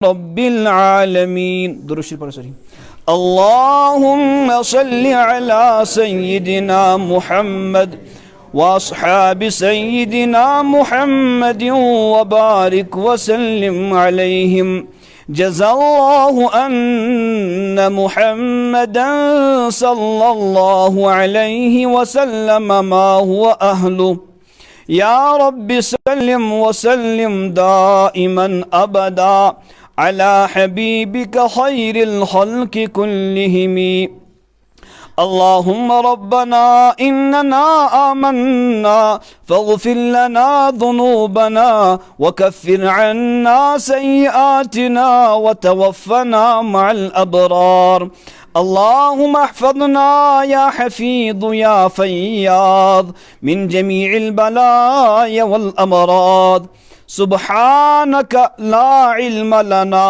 رب العالمين. درشي برسري. اللهم صل على سيدنا محمد واصحاب سيدنا محمد وبارك وسلم عليهم. جزا الله أن محمدا صلى الله عليه وسلم ما هو أهله. يا رب سلم وسلم دائما أبدا على حبيبك خير الخلق كلهم. اللهم ربنا إننا آمنا فاغفر لنا ذنوبنا وكفر عنا سيئاتنا وتوفنا مع الأبرار. اللهم احفظنا يا حفيظ يا فياض من جميع البلايا والأمراض. سبحانك لا علم لنا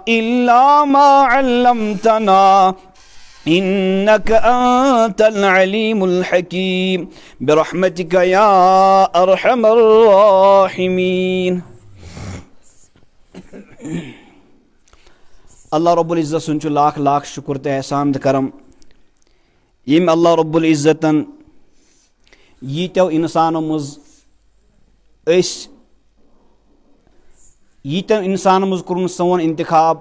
إلا ما علمتنا إنك أنت العليم الحكيم برحمتك يا أرحم الراحمين. اللہ رب العزت سن لاکھ لاکھ شکر تو احسان کرم یم اللہ رب العزتن یتو انسانو مز یتو انسان مز کورن سون انتخاب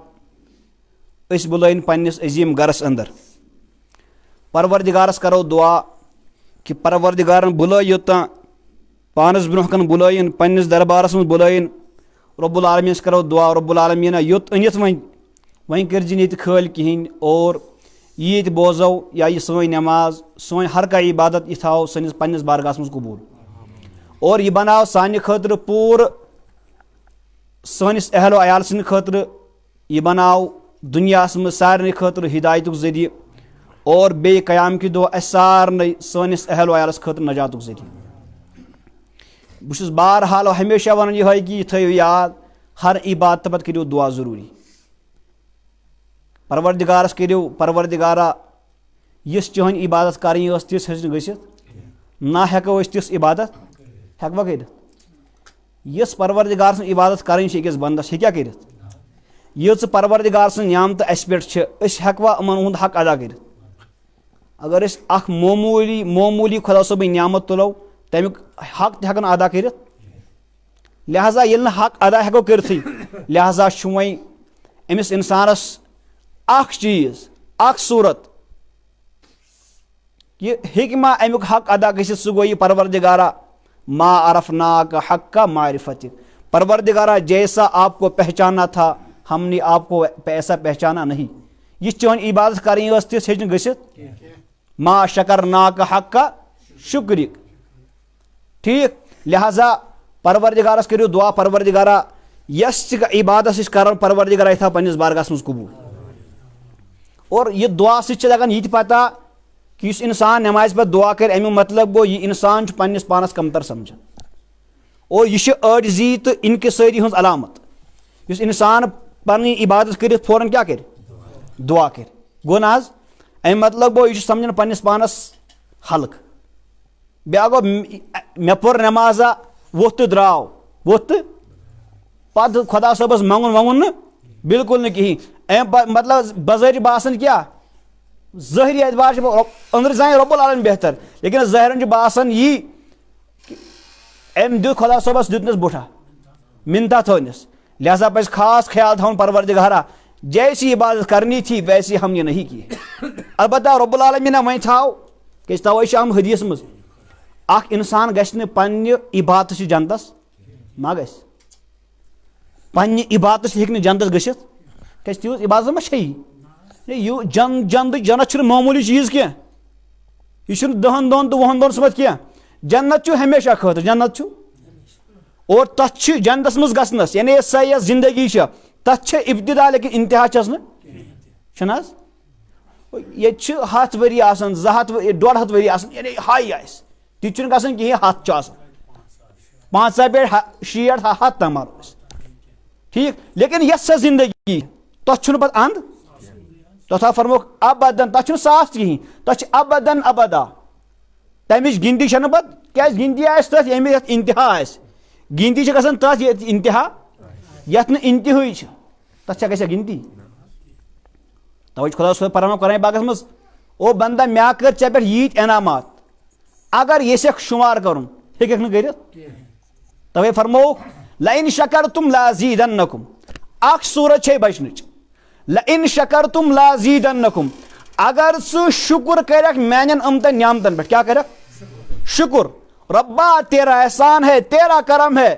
اس بلائن پنس عظیم گرس اندر. پروردگارس کرو دعا کہ پروردگارن بلائے یوتاں پانس برہ کن بلائن پنس دربارس مز بلائن. رب العالمینس کرو دعا رب العالمین یوت انت وہیں کرجن یہ کھل کہین اور یہ بوزو یا یہ سوئی نماز سوئی ہر کا عبادت یہ تھاو سنس پنس بارگاہس مز قبول اور یہ بناو سانہ خاطر پور سنس اہل و عیال سند خاطر یہ بناو دنیا مز سارے خاطر ہدایت ذریعہ اور بے قیام کی دعا سارے سنس اہل و عیالس خاطر نجات ذریعہ. بس بہرحال ہمیشہ ونان یہ کہ یہ تھو یاد ہر عبادت پتہ کرو دعا ضروری. پروردگارس کرو پروردگارا یس چون عبادت کریں تس ہیچ گھت نہ ہیکو تس عبادت ہیکوا کر یس پروردگار سن عبادت کریں اکس بندس ہیکیا کر یہ پروردگار سن نعمت اس پہ ہیکوا ان حق ادا کر. اگر اس اخ معمولی خدا صبح نعمت تلو تمیک حق تہ ہیکن ادا کر لہذا یل حق ادا ہیکو کرتھی لہذا وی امس انسانس اخ چیز اخ صورت یہ ہکما امیک حق ادا گھت سہ گو یہ پروردگارا ما عرفناک حق کا معرفتک. پروردگارا جیسا آپ کو پہچانا تھا ہم نے آپ کو ایسا پہچانا نہیں. یہ چون عبادت کریں تس ہیچ گھت ما شکرناک حق کا شکرک. ٹھیک لہذا پروردگارس کرو دعا پروردگارا یس عبادت کران پروردگارا یہ تھا پنس بارگاہس مز قبول. اور یہ دعا سہ لگان یہ پتہ کہ اس انسان نماز پہ دعا کر امیک مطلب گو یہ انسان پنس پانس کمتر سمجھان اور یہ عاجزی تو انکساری ہز علامت. اس انسان پنی عبادت کرت فوراً کیا کر دعا کر گو نا امیک مطلب گو یہ سمجھان پنس پانس حلق. بیا گو مے پور نمازا ووت تو دراو ووت پتہ خدا صبس منگن بالکل نہ کہین. مطلب بظاہر باسان کیا ظاہری اعتبار اندر زان رب العالمین بہتر لیکن ظاہرن باسان یہ ام دیت خدا صبس دتنس بٹھا منتا تھونس. لہذا پہ خاص خیال تھون پروردگارا جیسی عبادت کرنی تھی ویسی ہم نے نہیں کی. البتہ رب العالمین وہیں تھاو کہ توے ہم حدیث مز اخ انسان گھس پنہ عبادت جنتس ما گھس پنہ عبادت ہیکہ جنتس گھت کہ تیوت عبادت ما یہ جنت معمولی چیز کی یہ 10 دن تو 20 دن سمت کی جنت ہمیشہ خاطر جنت اور تت جنتس مز گھنس یعنی سا یہ زندگی تت ابتدا لیکن انتہا چس نا یہ 100 ؤری آسان 150 ؤری آسان یعنی ہائی آس تیت گھن کہین 100 5 پہ 60 100 تم ٹھیک. لیکن یس سا زندگی تت پتہ اند تتھا فرموک ابدن تک ساس کہین تک ابدن ابدا تمچ گنتی چھ پتہ کیا گنتی آس تت یم انتہا آس گنتی گھان تت انتہا یت انتہائی تس گھس گنتی توے خدا صٲب فرمان قرآن پاکس مز او بندہ مےٚ کر ژےٚ پٮ۪ٹھ ییٖتۍ انعامات اگر یژھکھ شمار کرُن ہیٚککھ نہٕ کٔرِتھ توے فرمووُکھ لئن شکرتم لازیدنکم اکھ صورت چھے بچنٕچ لئن شکرتم لازیدنکم اگر ژٕ شکر کرکھ میانٮ۪ن امتن نعمتن پٮ۪ٹھ کیٛاہ کرکھ شکر ربا تیرا احسان ہے تیرا کرم ہے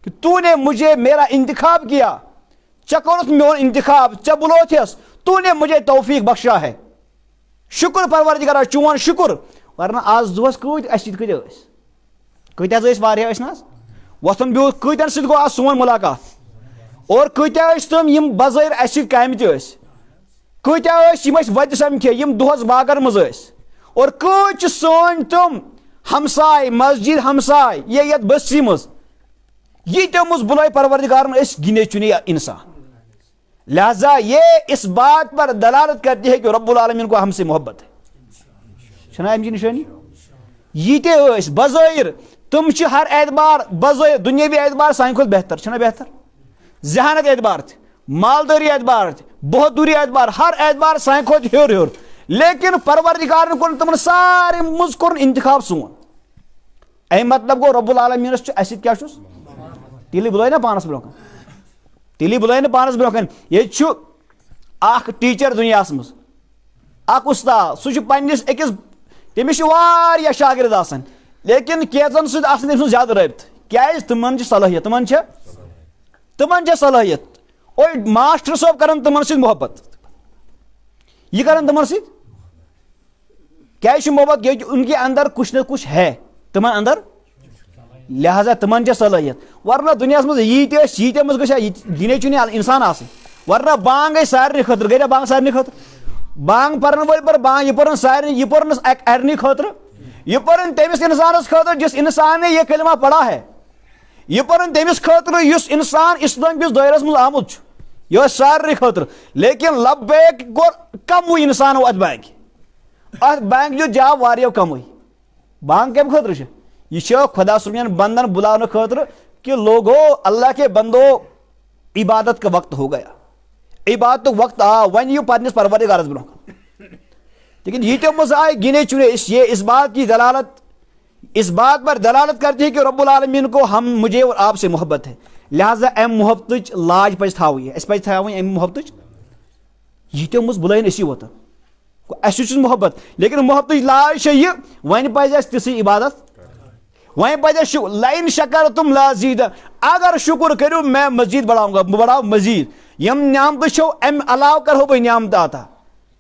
کہ تو نے مجھے میرا انتخاب کیا ژےٚ کوٚرُتھ میون انتخاب ژےٚ بُلوتھس تو نے مجھے توفیق بخشا ہے شکر پروردگارا چون شکر ورنہ آز دۄہس کۭتۍ اَسہِ سۭتۍ کۭتیاہ ٲسۍ واریاہ ٲسۍ نہ حظ وۄتھُن بِہُن کۭتیاہ سۭتۍ گوٚو آز سون مُلاقات اور کۭتیاہ ٲسۍ تِم یِم بظٲہر اَسہِ سۭتۍ کامہِ تہِ ٲسۍ کۭتیاہ ٲسۍ یِم أسۍ وتہِ سمکھے یِم دۄہس باغن منٛز ٲسۍ اور کۭتۍ چھِ سٲنۍ تِم ہمساے مسجد ہمساے یہ یتھ بستی منٛز ییٖتیو منٛز بُلٲے پروردگارن أسۍ گِنے چُنے انسان لہذا یہ اس بات پر دلالت کرتی ہے کہ رب العالمین کو ہم سے محبت ہے چھنا امچ نشانی ییٖتیاہ ٲسۍ بظٲہر تم چھِ ہر اعتبار بظٲہر دُنیٲوی اعتبار سانہِ کھۄتہٕ بہتر چھنا بہتر ذہانت اعتبار تہِ مالدٲری اعتبار تہِ بہادوری اعتبار ہر اعتبار سانہِ کھۄتہٕ ہیوٚر ہیوٚر لیکن پروردگارن کوٚر تمن سارے منٛز کوٚرُن انتخاب سون اَمہِ مطلب گوٚو رب العالمیٖنس چھُ اَسہِ سۭتۍ کیٛاہ چھُس تیٚلہِ بُلٲے نا پانس برونٛہہ کن تیٚلی بُلٲے نہٕ پانس برونٛہہ کن ییٚتہِ چھُ اکھ ٹیٖچر دُنیاہس منٛز اکھ اُستاد سُہ چھُ پننس أکِس تٔمِس چھِ واریاہ شاگرد آسان لیکن کینٛژن سۭتۍ آسان تٔمۍ سُنٛد زیادٕ رٲبطہٕ کیٛازِ تِمن چھِ صلٲحیت تِمن چھِ صلٲحیت اور ماسٹر صٲب کران تِمن سۭتۍ محبت یہ کران تِمن سۭتۍ کیٛازِ چھُ محبت کیٛازِ ان کے اندر کچھ نہ کچھ ہے تِمن اندر لہذا تِمن چھِ صلٲحیت ورنہ دُنیاہس منٛز ییٖتیاہ ٲسۍ ییٖتیاہ منٛز گژھِ ہا گِنے چُنے اِنسان آسٕنۍ ورنہ بانگ گٔے سارنٕے خٲطرٕ گٔے نا بانگ سارنٕے خٲطرٕ بانگ پرن وٲلۍ پر بانگ یہ پٔرٕن سارنٕے یہ پٔرنس اَرنٕے خٲطرٕ یہ پٔرٕن تٔمِس اِنسانس خٲطرٕ جس انسان نے یہ کلمہ پڑھا ہے یہ پٔرٕن تٔمِس خٲطرٕ یُس انسان اسلام کِس دٲیرس منٛز آمُت چھُ یہ ٲس سارنٕے خٲطرٕ لیکن لبیک کوٚر کمٕے انسانو اتھ بانگہِ دیُت جواب واریاہو کمٕے بانگ کمہِ خٲطرٕ چھِ یہ چھِ خدا صٲبن بندن بلاونہٕ خٲطرٕ کہ لوگو اللہ کے بندو عبادت کا وقت ہو گیا عبادت وقت آو وۄنۍ یِیِو پننس پروردگارس برونٛہہ کن لیکن ییٖتیو منٛز آئے گنے چنے یہ اس بات کی دلالت اس بات پر دلالت کرتی ہے کہ رب العالمین کو مجھے اور آپ سے محبت ہے لہذا ام محبتٕچ لاج پزِ تھاوٕنۍ اَسہِ پزِ تھاوٕنۍ امہِ محبتٕچ ییٖتیو منٛز بُلٲیِن أسی یوت اَسہِ چھُ محبت لیکن محبتٕچ لاج چھِ یہِ وۄنۍ پزِ اَسہِ تِژھٕے عبادت وہیں پزِ لئن شکرتم لازید اگر شکر کرو میں مزید بڑھاؤں گا بہ بڑھاؤ مزید یم نعمتہٕ چھو ام علاوٕ کرہو بہٕ نعمتہٕ عطا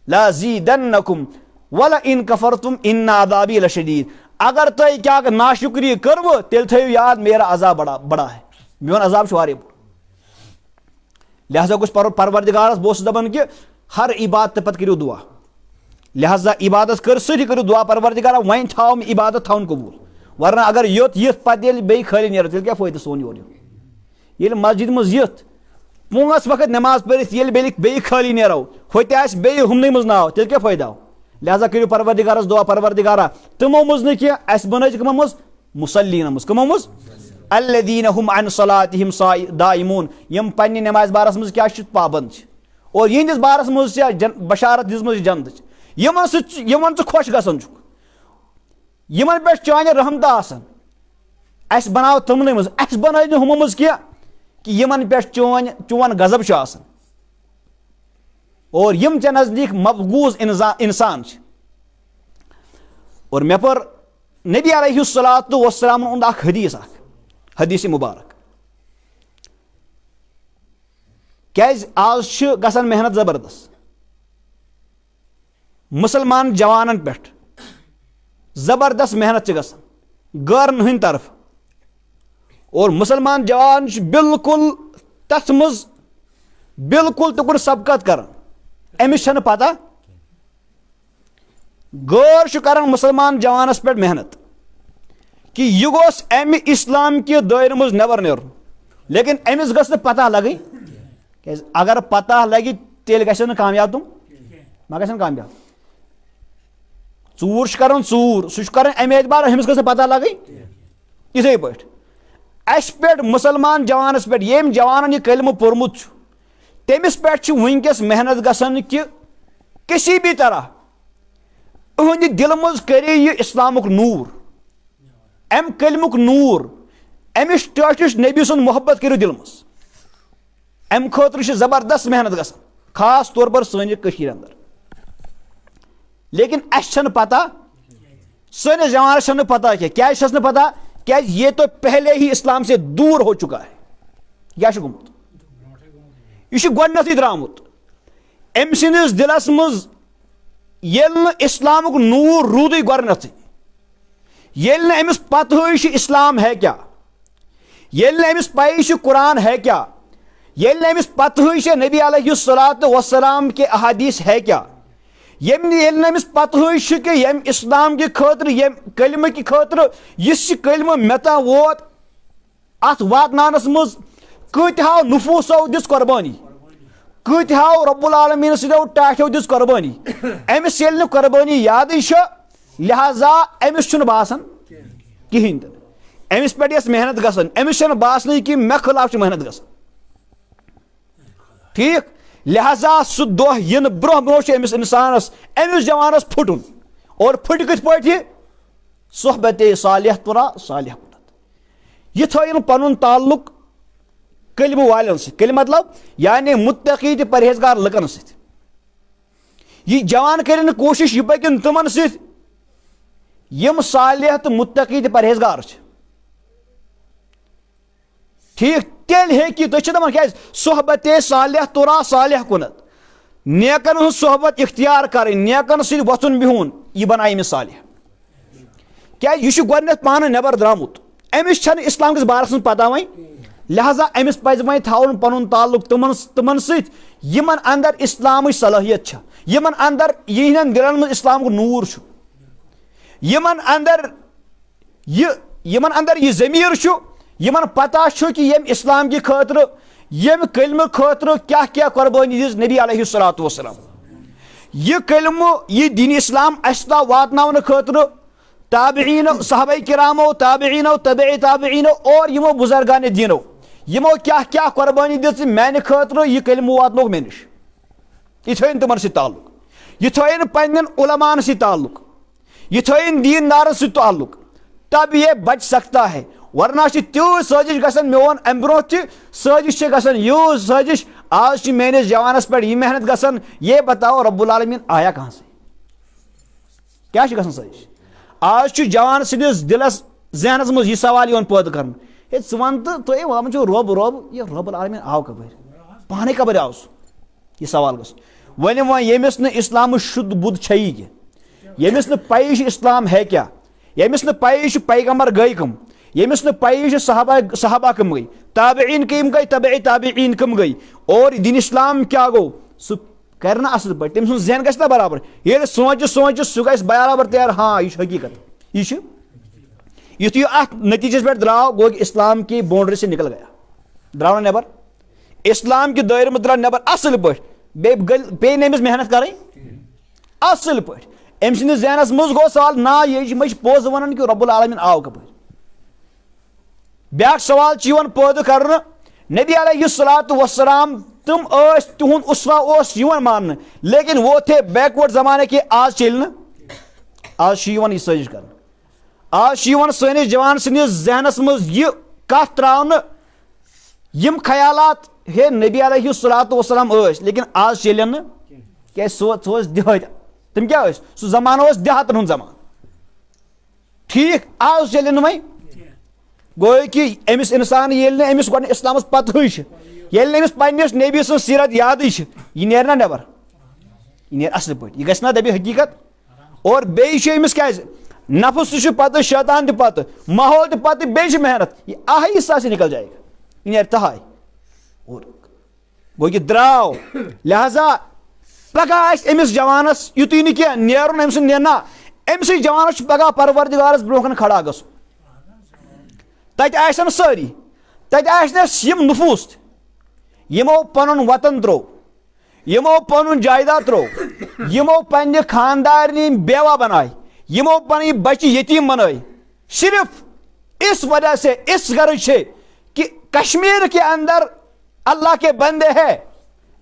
لازیدنکم ولئن کفرتم ان عذابی لشدید اگر تُہۍ کیٛاہ ناشکری کٔروٕ تیٚلہِ تھٲیِو یاد میرا عذاب بڑا ہے میون عذاب چھُ واریاہ بوٚڑ لہذا گوٚژھ پروردگارس بہٕ اوسُس دپان کہ ہر عبادتہٕ پتہٕ کٔرِو دعا لہذا عبادت کٔر سٲری کٔرِو دعا پروردگارا وۄنۍ تھاو مےٚ عبادت تھاوُن قبوٗل ورنہ اگر یوٚت یِتھ پتہٕ ییٚلہِ بیٚیہِ خٲلی نیرو تیٚلہِ کیٛاہ فٲیدٕ سون یورٕ ییٚلہِ مسجد منٛز یِتھ پانٛژھ وقت نٮ۪ماز پٔرِتھ ییٚلہِ بیٚیہِ خٲلی نیرو ہوٚتہِ آسہِ بیٚیہِ ہُمنٕے منٛز ناو تیٚلہِ کیٛاہ فٲیدٕ آو لہذا کٔرِو پروردگارس دعا پروردگارا تِمو منٛز نہٕ کینٛہہ اَسہِ بنٲیِتھ کٕمو منٛز مُصلیٖنو منٛز کٕمو منٛز الذیٖنَ ہُم عن صلاتِہِم دائموٗن یِم پننہِ نٮ۪مازِ بارس منٛز کیٛاہ چھِ پابنٛد چھِ اور یِہنٛدِس بارس منٛز چھِ بشارت دِژمٕژ جنتٕچ یِمن سۭتۍ یِمن ژٕ خۄش گژھان چھُکھ یِمن پٮ۪ٹھ چانہِ رحمتہٕ آسان اَسہِ بناو تِمنٕے منٛز اَسہِ بنٲے نہٕ ہُمو منٛز کینٛہہ کہ یِمن پٮ۪ٹھ چون غضب چھُ آسان اور یِم ژےٚ نزدیٖک مقبوٗض انسان چھِ اور مےٚ پٔر نبی علیہ الصلوۃ والسلام ہُنٛد اکھ حدیث مبارک کیٛازِ آز چھِ گژھان محنت زبردست مسلمان جوانن پٮ۪ٹھ زبردست محنت چھِ گژھان غٲرن ہٕنٛدۍ طرفہٕ اور مسلمان جوان چھِ بالکل تتھ منٛز بالکل تُکُن سبقت کران أمِس چھنہٕ پتہ غٲر چھُ کران مسلمان جوانس پٮ۪ٹھ محنت کہ یہِ گوٚژھ امہِ اسلام کہِ دٲیرٕ منٛز نٮ۪بر نیرُن لیکن أمِس گٔژھ نہٕ پتہ لگٕنۍ کیٛازِ اگر پتہ لگہِ تیٚلہِ گژھن نہٕ کامیاب تِم ما گژھن کامیاب ژوٗر چھُ کران ژوٗر سُہ چھُ کران امہِ اعتبار أمِس گٔژھ نہٕ پتہ لگٕنۍ یِتھٕے پٲٹھۍ اَسہِ پٮ۪ٹھ مُسلمان جوانس پٮ۪ٹھ ییٚمۍ جوانن یہِ کلمہٕ پوٚرمُت چھُ تمس پہ ونکس محنت گژھان کہ کسی بھی طرح اہند دل مز کرے یہ اسلامک نور ام کلمک نور امس ٹاٹھس نبی سن محبت کرو دل مز ام خاطر زبردست محنت گژھان خاص طور پر سانہِ کشیر اندر لیکن اس چھن پتہ سٲنِس جوانس چھن پتہ کیا چھس نہ پتہ کیا یہ تو پہلے ہی اسلام سے دور ہو چکا ہے کیا گومت یہ گۄڈنیتھٕے درامُت أمۍ سٕنٛدِس دِلس منٛز ییٚلہِ نہٕ اسلامُک نوٗر روٗدٕے گۄڈنیتھٕے ییٚلہِ نہٕ أمِس پتہٕے چھِ اسلام ہے کیا ییٚلہِ نہٕ أمِس پَیی چھِ قرآن ہے کیا ییٚلہِ نہٕ أمِس پتہٕے چھِ نبی علیہ الصلاۃ والسلام کے احادیث ہے کیا ییٚلہِ نہٕ أمِس پتہٕے چھِ کہ ییٚمہِ اسلام کہِ خٲطرٕ ییٚمہِ کلمہٕ کہِ خٲطرٕ یُس یہِ کلمہٕ مےٚ تام ووت اتھ واتناونس منٛز کۭتِہو نفوٗسو دِژ قۄربٲنی کۭتِہو رب العالمیٖن سٕنٛدیو ٹاٹھیو دِژ قۄربٲنی أمِس ییٚلہِ نہٕ قۄربٲنی یادٕے چھِ لہذا أمِس چھُنہٕ باسان کِہیٖنۍ تہِ أمِس پٮ۪ٹھ یۄس محنت گژھان أمِس چھنہٕ باسنٕے کہ مےٚ خلاف چھِ محنت گژھان ٹھیٖک لہذا سُہ دۄہ یِنہٕ برونٛہہ برونٛہہ چھُ أمِس اِنسانس أمِس جوانس پھُٹُن اور پھٕٹہِ کِتھ پٲٹھۍ یہِ صحبت صالح تُرا صالح کُنت یہِ تھٲیِن پنُن تعلق کلمہٕ والٮ۪ن سۭتۍ کلمہٕ مطلب یعنی متقی تہٕ پرہیزگار لُکن سۭتۍ یہِ جوان کرِ نہٕ کوٗشش یہِ پٔکِن تِمن سۭتۍ یِم صالح تہٕ متقی تہٕ پرہیزگار چھِ ٹھیٖک تیٚلہِ ہیٚکہِ تُہۍ چھِو دپان کیٛازِ صحبت صالح تُرا صالح کُنت نیکن ہٕنٛز صحبت اختیار کرٕنۍ نیکن سۭتۍ وۄتھُن بِہُن یہِ بنایہِ أمِس صالح کیٛازِ یہِ چھُ گۄڈنیتھ پانہٕ نٮ۪بر درامُت أمِس چھنہٕ اسلام کِس بارس منٛز پتہ وۄنۍ لہذا أمِس پزِ وۄنۍ تھاوُن پنُن تعلق تِمن سۭتۍ یِمن اندر اسلامٕچ صلٲحیت چھِ یِمن اندر یِہنٛدٮ۪ن دلن منٛز اسلامُک نوٗر چھُ یِمن اندر یہِ ضمیٖر چھُ یِمن پتہ چھُ کہ ییٚمہِ اسلام کہِ خٲطرٕ ییٚمہِ کلمہٕ خٲطرٕ کیاہ کیاہ قۄربٲنی دِژ نبی علیہ الصلاۃ والسلام یہِ کلمہٕ یہِ دین اسلام اسہِ تام واتناونہٕ خٲطرٕ تابعیٖنو صحابہ کرامو تابعیٖنو تبع تابعیٖنو اور یِمو بُزرگانِ دیٖنو یِمو کیاہ کیاہ قۄربٲنی دِژ میانہِ خٲطرٕ یہِ کلمہٕ واتنوک مےٚ نِش یہِ تھٲیِن تِمن سۭتۍ تعلق یہِ تھٲیِن پننٮ۪ن علماءن سۭتۍ تعلق یہِ تھٲیِن دیندارن سۭتۍ تعلق تب یہ بچ سکتا ہے ورنہ چھِ تیوٗت سٲزِش گژھان مےٚ ووٚن امہِ برونٛٹھ تہِ سٲزِش چھِ گژھان یوٗت سٲزِش آز چھِ میٲنِس جوانس پٮ۪ٹھ یہِ محنت گژھان یہ بتاو رب العالمیٖن آیا کہاں سے کیاہ چھِ گژھان سٲزِش آز چھُ جوان سٕنٛدِس دِلس ذہنس منٛز یہِ سوال یِوان پٲدٕ کرنہٕ ہے ژٕ وَن تہٕ تُہۍ وَنان چھِو رۄب یہِ رۄب العالمیٖن آو کپٲرۍ پانے کپٲرۍ آو سُہ یہِ سوال گژھِ وۄنۍ ییٚمِس نہٕ اسلامٕچ شُد بُد چھیی کینٛہہ ییٚمِس نہٕ پیی چھِ اسلام ہے کیاہ ییٚمِس نہٕ پیی چھِ پیغمبر گٔے کٕم ییٚمِس نہٕ پیی چھِ صحابہ کٕم گٔے تابعیٖن کٕم گٔے تبع تابعیٖن کٕم گٔے اور دین اسلام کیاہ گوٚو سُہ کرِ نہ اصل پٲٹھۍ تٔمۍ سُنٛد ذہن گژھِ نہ برابر ییٚلہِ سونٛچہِ سُہ گژھِ برابر تیار ہاں یہِ چھُ حقیٖقت یہِ چھُ یُتھُے اتھ نتیٖجس پٮ۪ٹھ درٛاو گوٚو کہ اسلام کی باؤنڈری سے نکل گیا درٛاو نہ نٮ۪بر اسلام کہِ دٲیرٕ منٛز درٛاو نٮ۪بر اصل پٲٹھۍ بیٚیہِ پیٚیہِ نہٕ أمِس محنت کرٕنۍ اصل پٲٹھۍ أمۍ سٕنٛدِس ذہنس منٛز گوٚو سوال نا یہِ چھِ پوٚز ونان کہ رب العالمیٖن آو کپٲرۍ بیاکھ سوال چھُ یِوان پٲدٕ کرنہٕ نبی علیہ الصلاۃ والسلام تِم ٲسۍ تِہُنٛد اسوا اوس یِوان ماننہٕ لیکن وہ تھے بیکوٲڈ زمانہ کہ آز چلہِ نہٕ آز چھُ یِوان یہِ سٲزِش کرنہٕ آز چھُ یِوان سٲنِس جوان سٕنٛدِس ذہنس منٛز یہِ کتھ تراونہٕ یِم خیالات ہے نبی علیہ الصلاۃ والسلام ٲسۍ لیکن آز چلن نہٕ کیازِ سُہ اوس دِہٲتۍ تِم کیاہ ٲسۍ سُہ زمانہٕ اوس دِہاتن ہُنٛد زمانہٕ ٹھیٖک آز چلن نہٕ وۄنۍ گوٚو کہ أمِس اِنسان ییٚلہِ نہٕ أمِس گۄڈٕ اسلامس پتہٕے چھِ ییٚلہِ نہٕ أمِس پننِس نبی سٕنٛز سیٖرت یادٕے چھِ یہِ نیرِ نہ نٮ۪بر یہِ نیرِ اصل پٲٹھۍ یہِ گژھِ نہ دپہِ حقیٖقت اور بیٚیہِ چھُ أمِس کیازِ نفس تہِ چھُ پتہٕ شیطان تہِ پتہٕ ماحول تہِ پتہٕ بیٚیہِ چھِ محنت یہِ آہستہ سے نکل جائے گا یہِ نیرِ تہاے اور گوٚو یہِ درٛاو لہذا پگاہ آسہِ أمِس جوانس یُتُے نہٕ کینٛہہ نیرُن أمۍ سُنٛد نیرنا أمسٕے جوانس چھُ پگاہ پروردگارس برونٛہہ کُن کھڑا گژھُن تتہِ آسن سٲری تتہِ آسنس یِم نفوٗس تہِ یِمو پنُن وطن ترٛوو یِمو پنُن جایداد ترٛوو یِمو پننہِ خاندارنہِ بیوا بنایہِ یِمو پنٕنۍ بچہِ یتیٖم بنٲے صرف اس وجہ سے اس غرض سے کہ کشمیر کے اندر اللہ کے بندے ہیں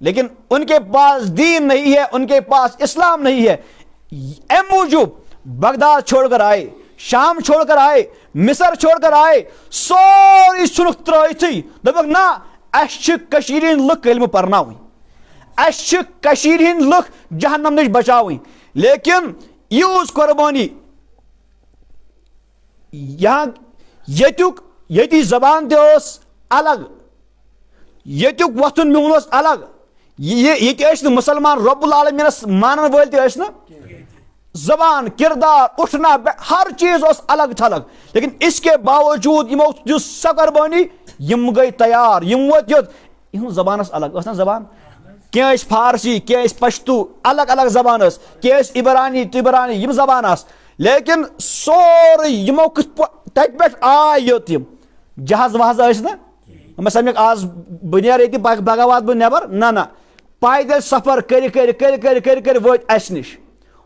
لیکن ان کے پاس دین نہیں ہے, ان کے پاس اسلام نہیں ہے. اے موجود بغداد چھوڑ کر آئے, شام چھوڑ کر آئے, مصر چھوڑ کر آئے, سوری ژھنک ترٲیتھٕے دوٚپکھ نہ اَسہِ چھِ کٔشیٖرِ ہٕنٛدۍ لُکھ علمہٕ پرناوٕنۍ, اَسہِ چھِ کٔشیٖرِ ہٕنٛدۍ لُکھ جہنم نِش بچاوٕنۍ. لیکن یٖژ قۄربٲنی یہاں ییٚتِچ زبان تہِ ٲس الگ, ییٚتیُک وۄتھُن بِہُن اوس الگ, ییٚتہِ ٲسۍ نہٕ مُسلمان رۄب العالمیٖنس مانن وٲلۍ تہِ ٲسۍ نہٕ, زبان کردار اٹھنا ہر چیز اس الگ تھلگ. لیکن اس کے باوجود یمو دِژ سۄ قۄربٲنی, یم گئی تیار, یم ووت یوت, یہنٛز زبان ٲس الگ, ٲس نا زبان, کینٛہہ ٲسۍ فارسی, کینٛہہ ٲسۍ پشتو, الگ الگ زبان ٲس, کینٛہہ ٲسۍ عبرانی تبرانی, یم زبان آس. لیکن سورُے یمو کِتھ پٲٹھۍ تتہِ پٮ۪ٹھ آے یوت, یم جہاز وہاز ٲسۍ نہٕ, مےٚ سمجھکھ آز بہٕ نیرٕ ییٚتہِ پگاہ واتہٕ بہٕ نٮ۪بر, نہ نہ پایدل سفر کٔرِتھ وٲتۍ اسہِ نِش.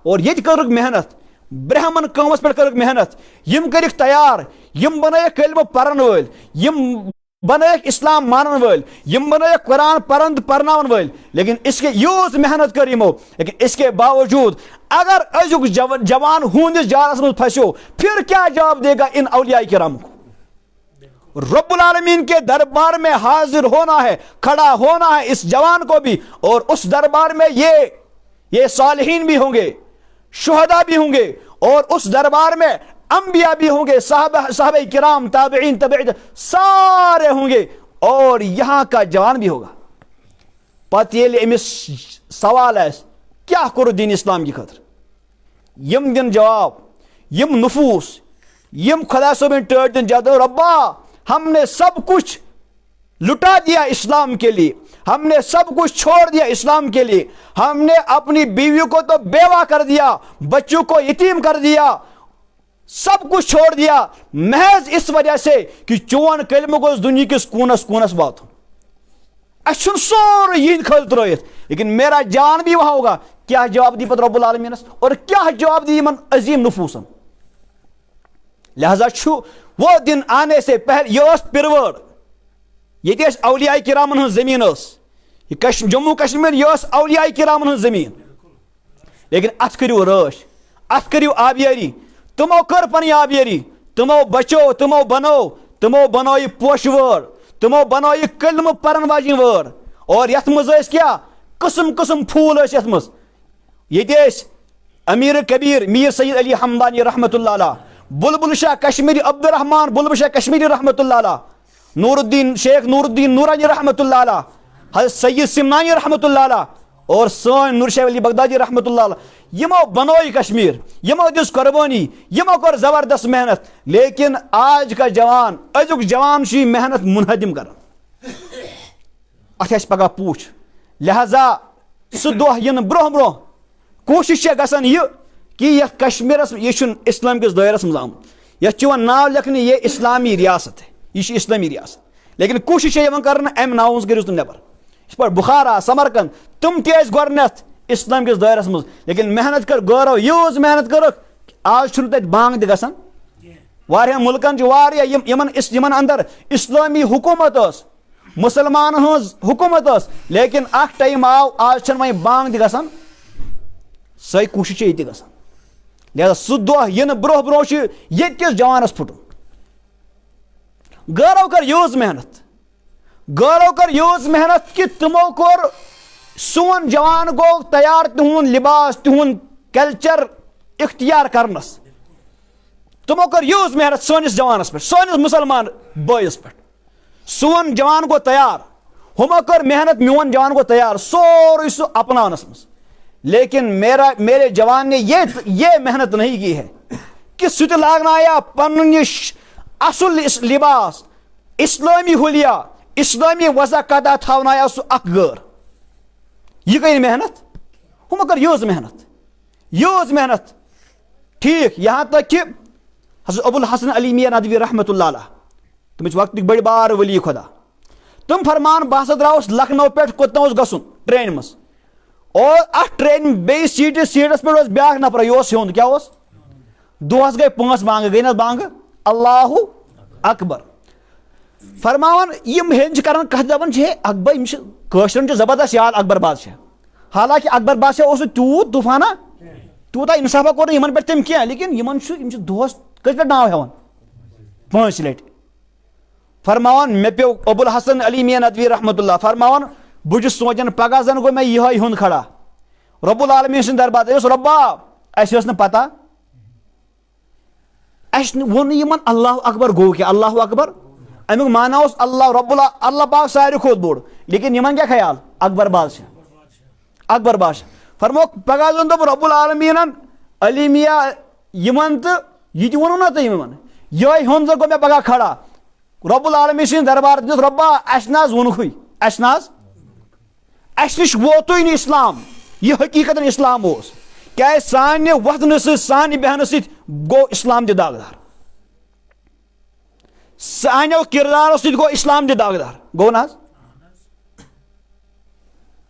اور ییٚتہِ کٔرٕکھ محنت, برہمن قومس پٮ۪ٹھ کٔرٕکھ محنت, یم کٔرِکھ تیار, یم بنٲیکھ کلمہٕ پرن وٲلۍ, یم بنٲیکھ اسلام مانن وٲلۍ, یم بنٲیکھ قرآن پرن تہٕ پرناون وٲلۍ. لیکن اس کے یوٗت محنت کٔر یمو, لیکن اس کے باوجود اگر أزیُک جوان ہُہنٛدِس جالس منٛز پھنسیو, پھر کیا جواب دے گا ان اولیاء کرام کو؟ رب العالمین کے دربار میں حاضر ہونا ہے, کھڑا ہونا ہے اس جوان کو بھی, اور اس دربار میں یہ صالحین بھی ہوں گے, شہداء بھی ہوں گے, اور اس دربار میں انبیاء بھی ہوں گے, صحابہ کرام, تابعین, سارے ہوں گے, اور یہاں کا جوان بھی ہوگا. پتہ ییٚلہِ أمِس سوال آسہِ کیا کوٚر دین اسلام کی خاطر, یم دن جواب, یم نفوس, یم خدا صٲبٕنۍ ٹٲٹۍ دن جواب, ربا ہم نے سب کچھ لٹا دیا اسلام کے لیے, ہم نے سب کچھ چھوڑ دیا اسلام کے لیے, ہم نے اپنی بیوی کو تو بیوہ کر دیا, بچوں کو یتیم کر دیا, سب کچھ چھوڑ دیا محض اس وجہ سے کہ چون کلمہ گوٚژھ دنیا کس کونس کونس واتُن. اَسہِ چھُنہٕ سورُے یِہنٛدِ خٲطرٕ ترٲیِتھ, لیکن میرا جان بھی وہاں ہوگا. کیا جواب دی پتہ رب العالمینس, اور کیا جواب دی یمن عظیم نفوسن. لہذا چھُ وہ دن آنے سے پہلے یہ ٲس پِروٲڑ, ییٚتہِ ٲسۍ اولیاء کرامن ہٕنٛز زٔمیٖن ٲس, یہ جموں کشمیر یہ ٲس اولیاء کرامن ہٕنٛز زٔمیٖن. لیکن اتھ کٔرِو رٲچھ, اتھ کٔرِو آبیٲری. تمو کٔر پنٕنۍ آبیٲری, تمو بچو, تمو بنٲو پوشہٕ وٲر, تمو بنٲو کلمہٕ پرن واجِنۍ وٲر, اور یتھ منٛز ٲسۍ کیٛاہ قٕسم قٕسم پھوٗل ٲسۍ یتھ منٛز. ییٚتہِ ٲسۍ امیر کبیر میر سید علی حمدانی رحمت اللہ علیہ, بلبل شاہ کشمیری عبد الرحمان بلبل شاہ کشمیری رحمت اللہ علیہ, شیخ نور الدین نورانی رحمت اللہ علیہ, حضرت سید سمنانی رحمت اللہ علیہ, اور سٲنۍ نور شاہ علی بغدادی رحمت اللہ علیہ. یمو بنوئی کشمیر, یمو دِژ قربانی, یمو کٔر زبردست محنت. لیکن آج کا جوان, أزیُک جوان چھُ یہِ محنت منہدم کران, اتھ آسہِ پگاہ پوچھ. لہذا سُہ دۄہ یِنہٕ برونٛہہ برونٛہہ کوٗشش چھےٚ گژھان یہِ کہ یتھ کشمیرس یہِ چھُنہٕ اسلام کِس دٲیرس منٛز آمُت, یتھ چھُ یِوان ناو لیکھنہٕ یہ اسلامی ریاست ہے, یہ چھِ اسلامی ریاست. لیکن کوٗشش چھےٚ یِوان کرنہٕ امہِ ناوٕ منٛز کٔرِو تِم نٮ۪بر. یِتھ پٲٹھۍ بخارا, سمرقند, تِم تہِ ٲسۍ گۄڈنیتھ اسلام کِس دٲیرس منٛز, لیکن محنت کٔر غورو, یۭژ محنت کٔرٕکھ آز چھُنہٕ تتہِ بانگ تہِ گژھان. واریاہن مُلکن چھِ واریاہ یِمن اندر اسلٲمی حکوٗمت ٲس, مُسلمانن ہٕنٛز حکوٗمت ٲس, لیکن اکھ ٹایم آو آز چھنہٕ وۄنۍ بانگ تہِ گژھان. سۄے کوٗشش چھےٚ ییٚتہِ گژھان. لہذا سُہ دۄہ یِنہٕ برونٛہہ برونٛہہ چھُ ییٚتہِ کِس جوانس پھُٹُن. غورو کٔر یۭژ محنت کہ تمو کوٚر, سون جوان گوٚو تیار تِہُنٛد لباس, تِہُنٛد کلچر اختیار کرنس. تمو کٔر یۭژ محنت سٲنِس جوانس پٮ۪ٹھ, سٲنِس مُسلمان بٲیِس پٮ۪ٹھ. سون جوان گوٚو تیار, ہُمو کٔر محنت, میون جوان گوٚو تیار سورُے سُہ اپناونس منٛز. لیکن میرے جوان نے یہ محنت نہیں کی ہے کہ سُہ تہِ لاگنایا پنُن یہِ اصل لباس, اسلٲمی حُلیہ, اسلٲمی وضاقطہ تھاونایا سُہ اکھ غٲر. یہ گئی محنت, ہُمو کٔر یۭژ محنت. ٹھیک, یہاں تک کہ حضرت ابو الحسن علی میاں ندوی رحمت اللہ علیہ, تمچ وقتٕکۍ بٔڑۍ بار ولی خدا, تم فرمان بہٕ ہسا درٛاوُس لکھنؤ پٮ۪ٹھ کوٚتام اوس گژھُن ٹرینہِ منٛز, اور اتھ ٹرینہِ بیٚیِس سیٖٹس پٮ۪ٹھ اوس بیاکھ نفر, یہِ اوس ہیوٚنٛد. کیٛاہ اوس؟ دۄہس گٔے 5 بانگہٕ, گٔے نہ بانگہٕ, اللہ اکبر. فرماون یم ہین کران کتھ دپان ہے اکبر یم کاشرن زبردست یاد اکبر بادشاہ حالانکہ اکبر بادشاہ اس تیوت طوفانہ تیوتہ انصافہ کور یمن پہ تم کی لیکن یم دہس کت پہ ناو ہیوان 5 لٹہ فرماون مے پیو ابو الحسن علی میاں ندوی رحمۃ اللہ فرماون بہ سوچان پگہ زن گو مے یہ ہن کھڑا رب العالمین سن دربار اس ربا اس نا پتہ اس ون یمن اللہ اکبر گو کہ اللہ اکبر امیک مانا اس اللہ رب اللہ پاک ساروی کھوت بوڑ لیکن یمن کیا خیال اکبر بادشاہ فرمو پگہ زن دب رب العالمین علی میاں یمن تو یہ ونو نا تو یمن یہ ہن زن گو مے پگہ کھڑا رب العالمین سن دربار دس ربا اس ناز ونکھوی اس نش ووتوی نہ اسلام یہ حقیقت اسلام اس کیا سانہ وتھنہ سانہ بہنہ ست گو اسلام تہ داغدار سانو کردار ست گو اسلام تہ داغدار گو نا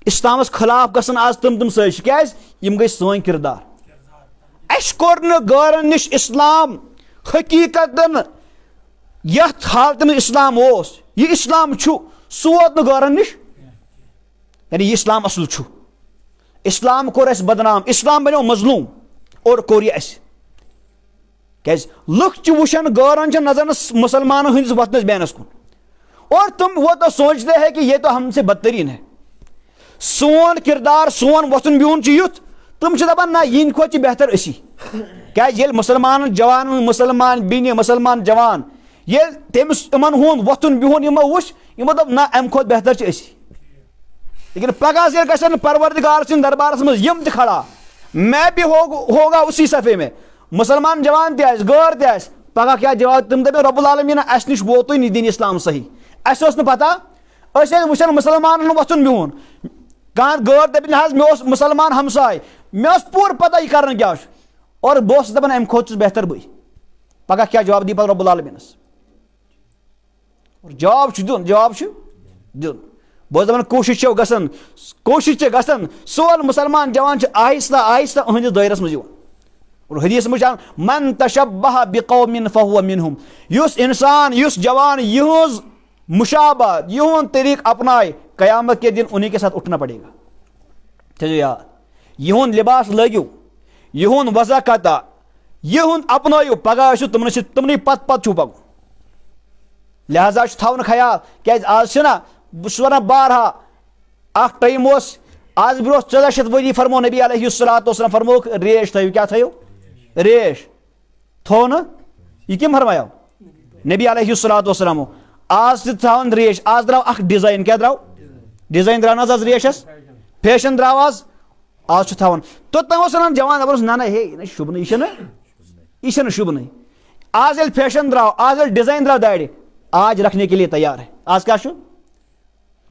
اسلامس خلاف گژھن آز تم سٲزی کیاز یم گئی سٲنۍ کردار اس کوٚر نہٕ غٲرن نش اسلام حقیقتن یتھ حالت میں اسلام اوس یہ اسلام چھُ سُہ ووت نہٕ غٲرن نش یعنی یہ اسلام اصل چھُ اسلام کوٚر اَسہِ بدنام اسلام بنیو مظلوم اور کوٚر یہِ اَسہِ کیازِ لُکھ چھِ وٕچھان غٲرن چھِ نظر مسلمانن ہٕنٛدِس وتھنس بیہنس کُن اور تم وہ تو سوچتے ہیں کہ یہ تو ہم سے بدترین ہے سون کردار سون وتھن بہن یُتھ تم چھِ دپان نہ یِہنٛدِ کھۄتہٕ چھِ بہتر أسی کیازِ ییٚلہِ مسلمان جوان مسلمان بیٚنہِ مسلمان جوان ییٚلہِ تٔمِس یِمن ہُنٛد وتھن بہن یِمو وٕچھ یِمو دوٚپ نہ امہِ کھۄتہٕ بہتر چھِ أسی لیکن پگہ ییٚلہِ گژھن پروردگار سٕنٛدِ دربارس منٛز یِم تہِ کھڑا میں بھی ہوگا اسی صفحے میں مسلمان جوان تہِ آسہِ غٲر تہِ آسہِ پگہ کیا جواب تم دپن رب العالمین اس نش ووتُے نہٕ دین اسلام صحیح اس اوس نہٕ پتہ أسۍ ٲسۍ وٕچھان مسلمانن وۄتھُن بِہُن کانٛہہ غٲر دپن حظ مےٚ اوس مسلمان ہمساے مےٚ اوس پوٗرٕ پتہ یہِ کران کیاہ چھُ اور بہٕ اوسُس دپان امہِ کھۄتہٕ چھُس بہتر بٕے پگہ کیا جواب دی پتہٕ رب العالمینس اور جواب چھُ دیُن بہٕ اوسُس دپان کوٗشش چھِ گژھان سون مسلمان جوان چھِ آہستہ آہستہ أہنٛدِس دٲیرس منٛز یِوان اور حدیث میں من تشبہ بقوم فہو منہم یس انسان یس جوان یہنز مشابہت یہند طریق اپنائے قیامت کے دن انہی کے ساتھ اٹھنا پڑے گا تھیو یاد یہند لباس لگیو یہند وضع کتا یہند اپنائیو پگہ تمنی پت چھو پکو لہذا تھاون خیال کیاز آج چھنا بہٕ چھُس ونان بارہا اکھ ٹایم اوس آز برونٛہہ 1400 ؤری فرمو نبی علیہ الصلوۃ والسلام فرموک ریش تھٲیِو کیا تھٲیِو ریش تھو نا یہ کم فرمایا نبی علیہ الصلوۃ والسلام آز تہ تھاون ریش آز درٛاو اکھ ڈیزائن کیا درٛاو ڈیزائن درٛاو نہ آز ریشس فیشن درٛاو آز چھُ تھاون توٚتام اوس ونان جوان دپان نہ ہے یہ شوٗبنٕے یہ چھنہٕ شوٗبنٕے آز ییٚلہِ فیشن درٛاو آز ییٚلہِ ڈیزائن درٛاو دارِ آج رکھنے کے لیے تیار ہے آز کیا چھُ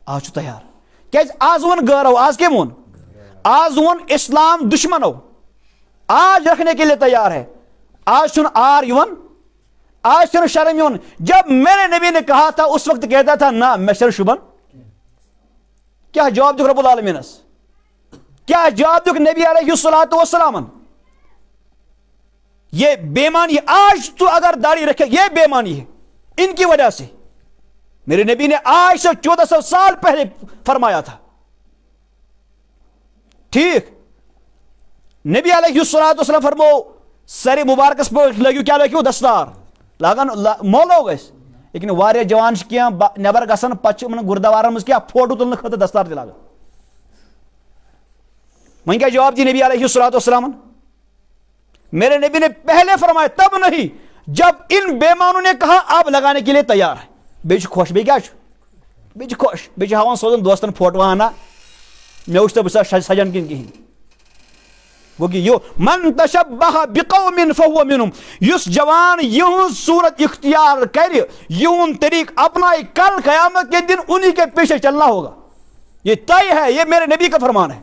آج چھُ تیار کیازِ آز وون غٲرو آز کٔمۍ وون آز وون اسلام دشمنو آج رکھنے کے لیے تیار ہے آج چھن آر یون آج چھن شرم یون جب میرے نبی نے کہا تھا اس وقت کہتا تھا نہ میں شر شبن کیا جواب دکھ رب العالمین کیا جواب دکھ نبی علیہ الصلوۃ والسلام یہ بےمانی آج تو اگر داڑھی رکھے یہ بےمانی ہے ان کی وجہ سے میرے نبی نے آج سے 1400 سال پہلے فرمایا تھا ٹھیک نبی علیہ الصلوۃ والسلام فرمو سر مبارکس پہ لگیو کیا لگیو دستار لاگان مولو گس لیکن واریاہ جوان کیا نبر گژھان پتہ گردوارن مز کیا فوٹو تلنے خاطر دستار تہ لاگان وہیں کیا جواب دی نبی علیہ الصلوۃ والسلام میرے نبی نے پہلے فرمایا تب نہیں جب ان بےمانوں نے کہا آپ لگانے کے لیے تیار ہے بیچ خوش بی کیا بیچ خوش بیچ ہاون سوزن دوستن فوٹو آنا میں وچھ تو بس سجن کن کہین وہ کہ یو من تشبہ بقوم فهو منهم یس جوان یہن صورت اختیار کر یہن طریق اپنائے کل قیامت کے دن انہی کے پیچھے چلنا ہوگا یہ طے ہے یہ میرے نبی کا فرمان ہے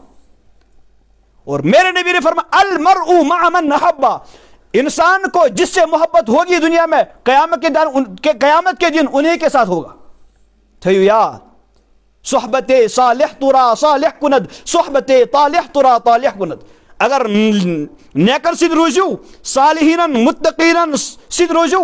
اور میرے نبی نے فرمایا المرء مع من احب انسان کو جس سے محبت ہوگی دنیا میں قیامت کے دن انہی کے ساتھ ہوگا تھیو یاد صحبت صالح ترا صالح کند صحبت طالح ترا طالح کند اگر نیکر سید روزیو صالحین متقین سید روزیو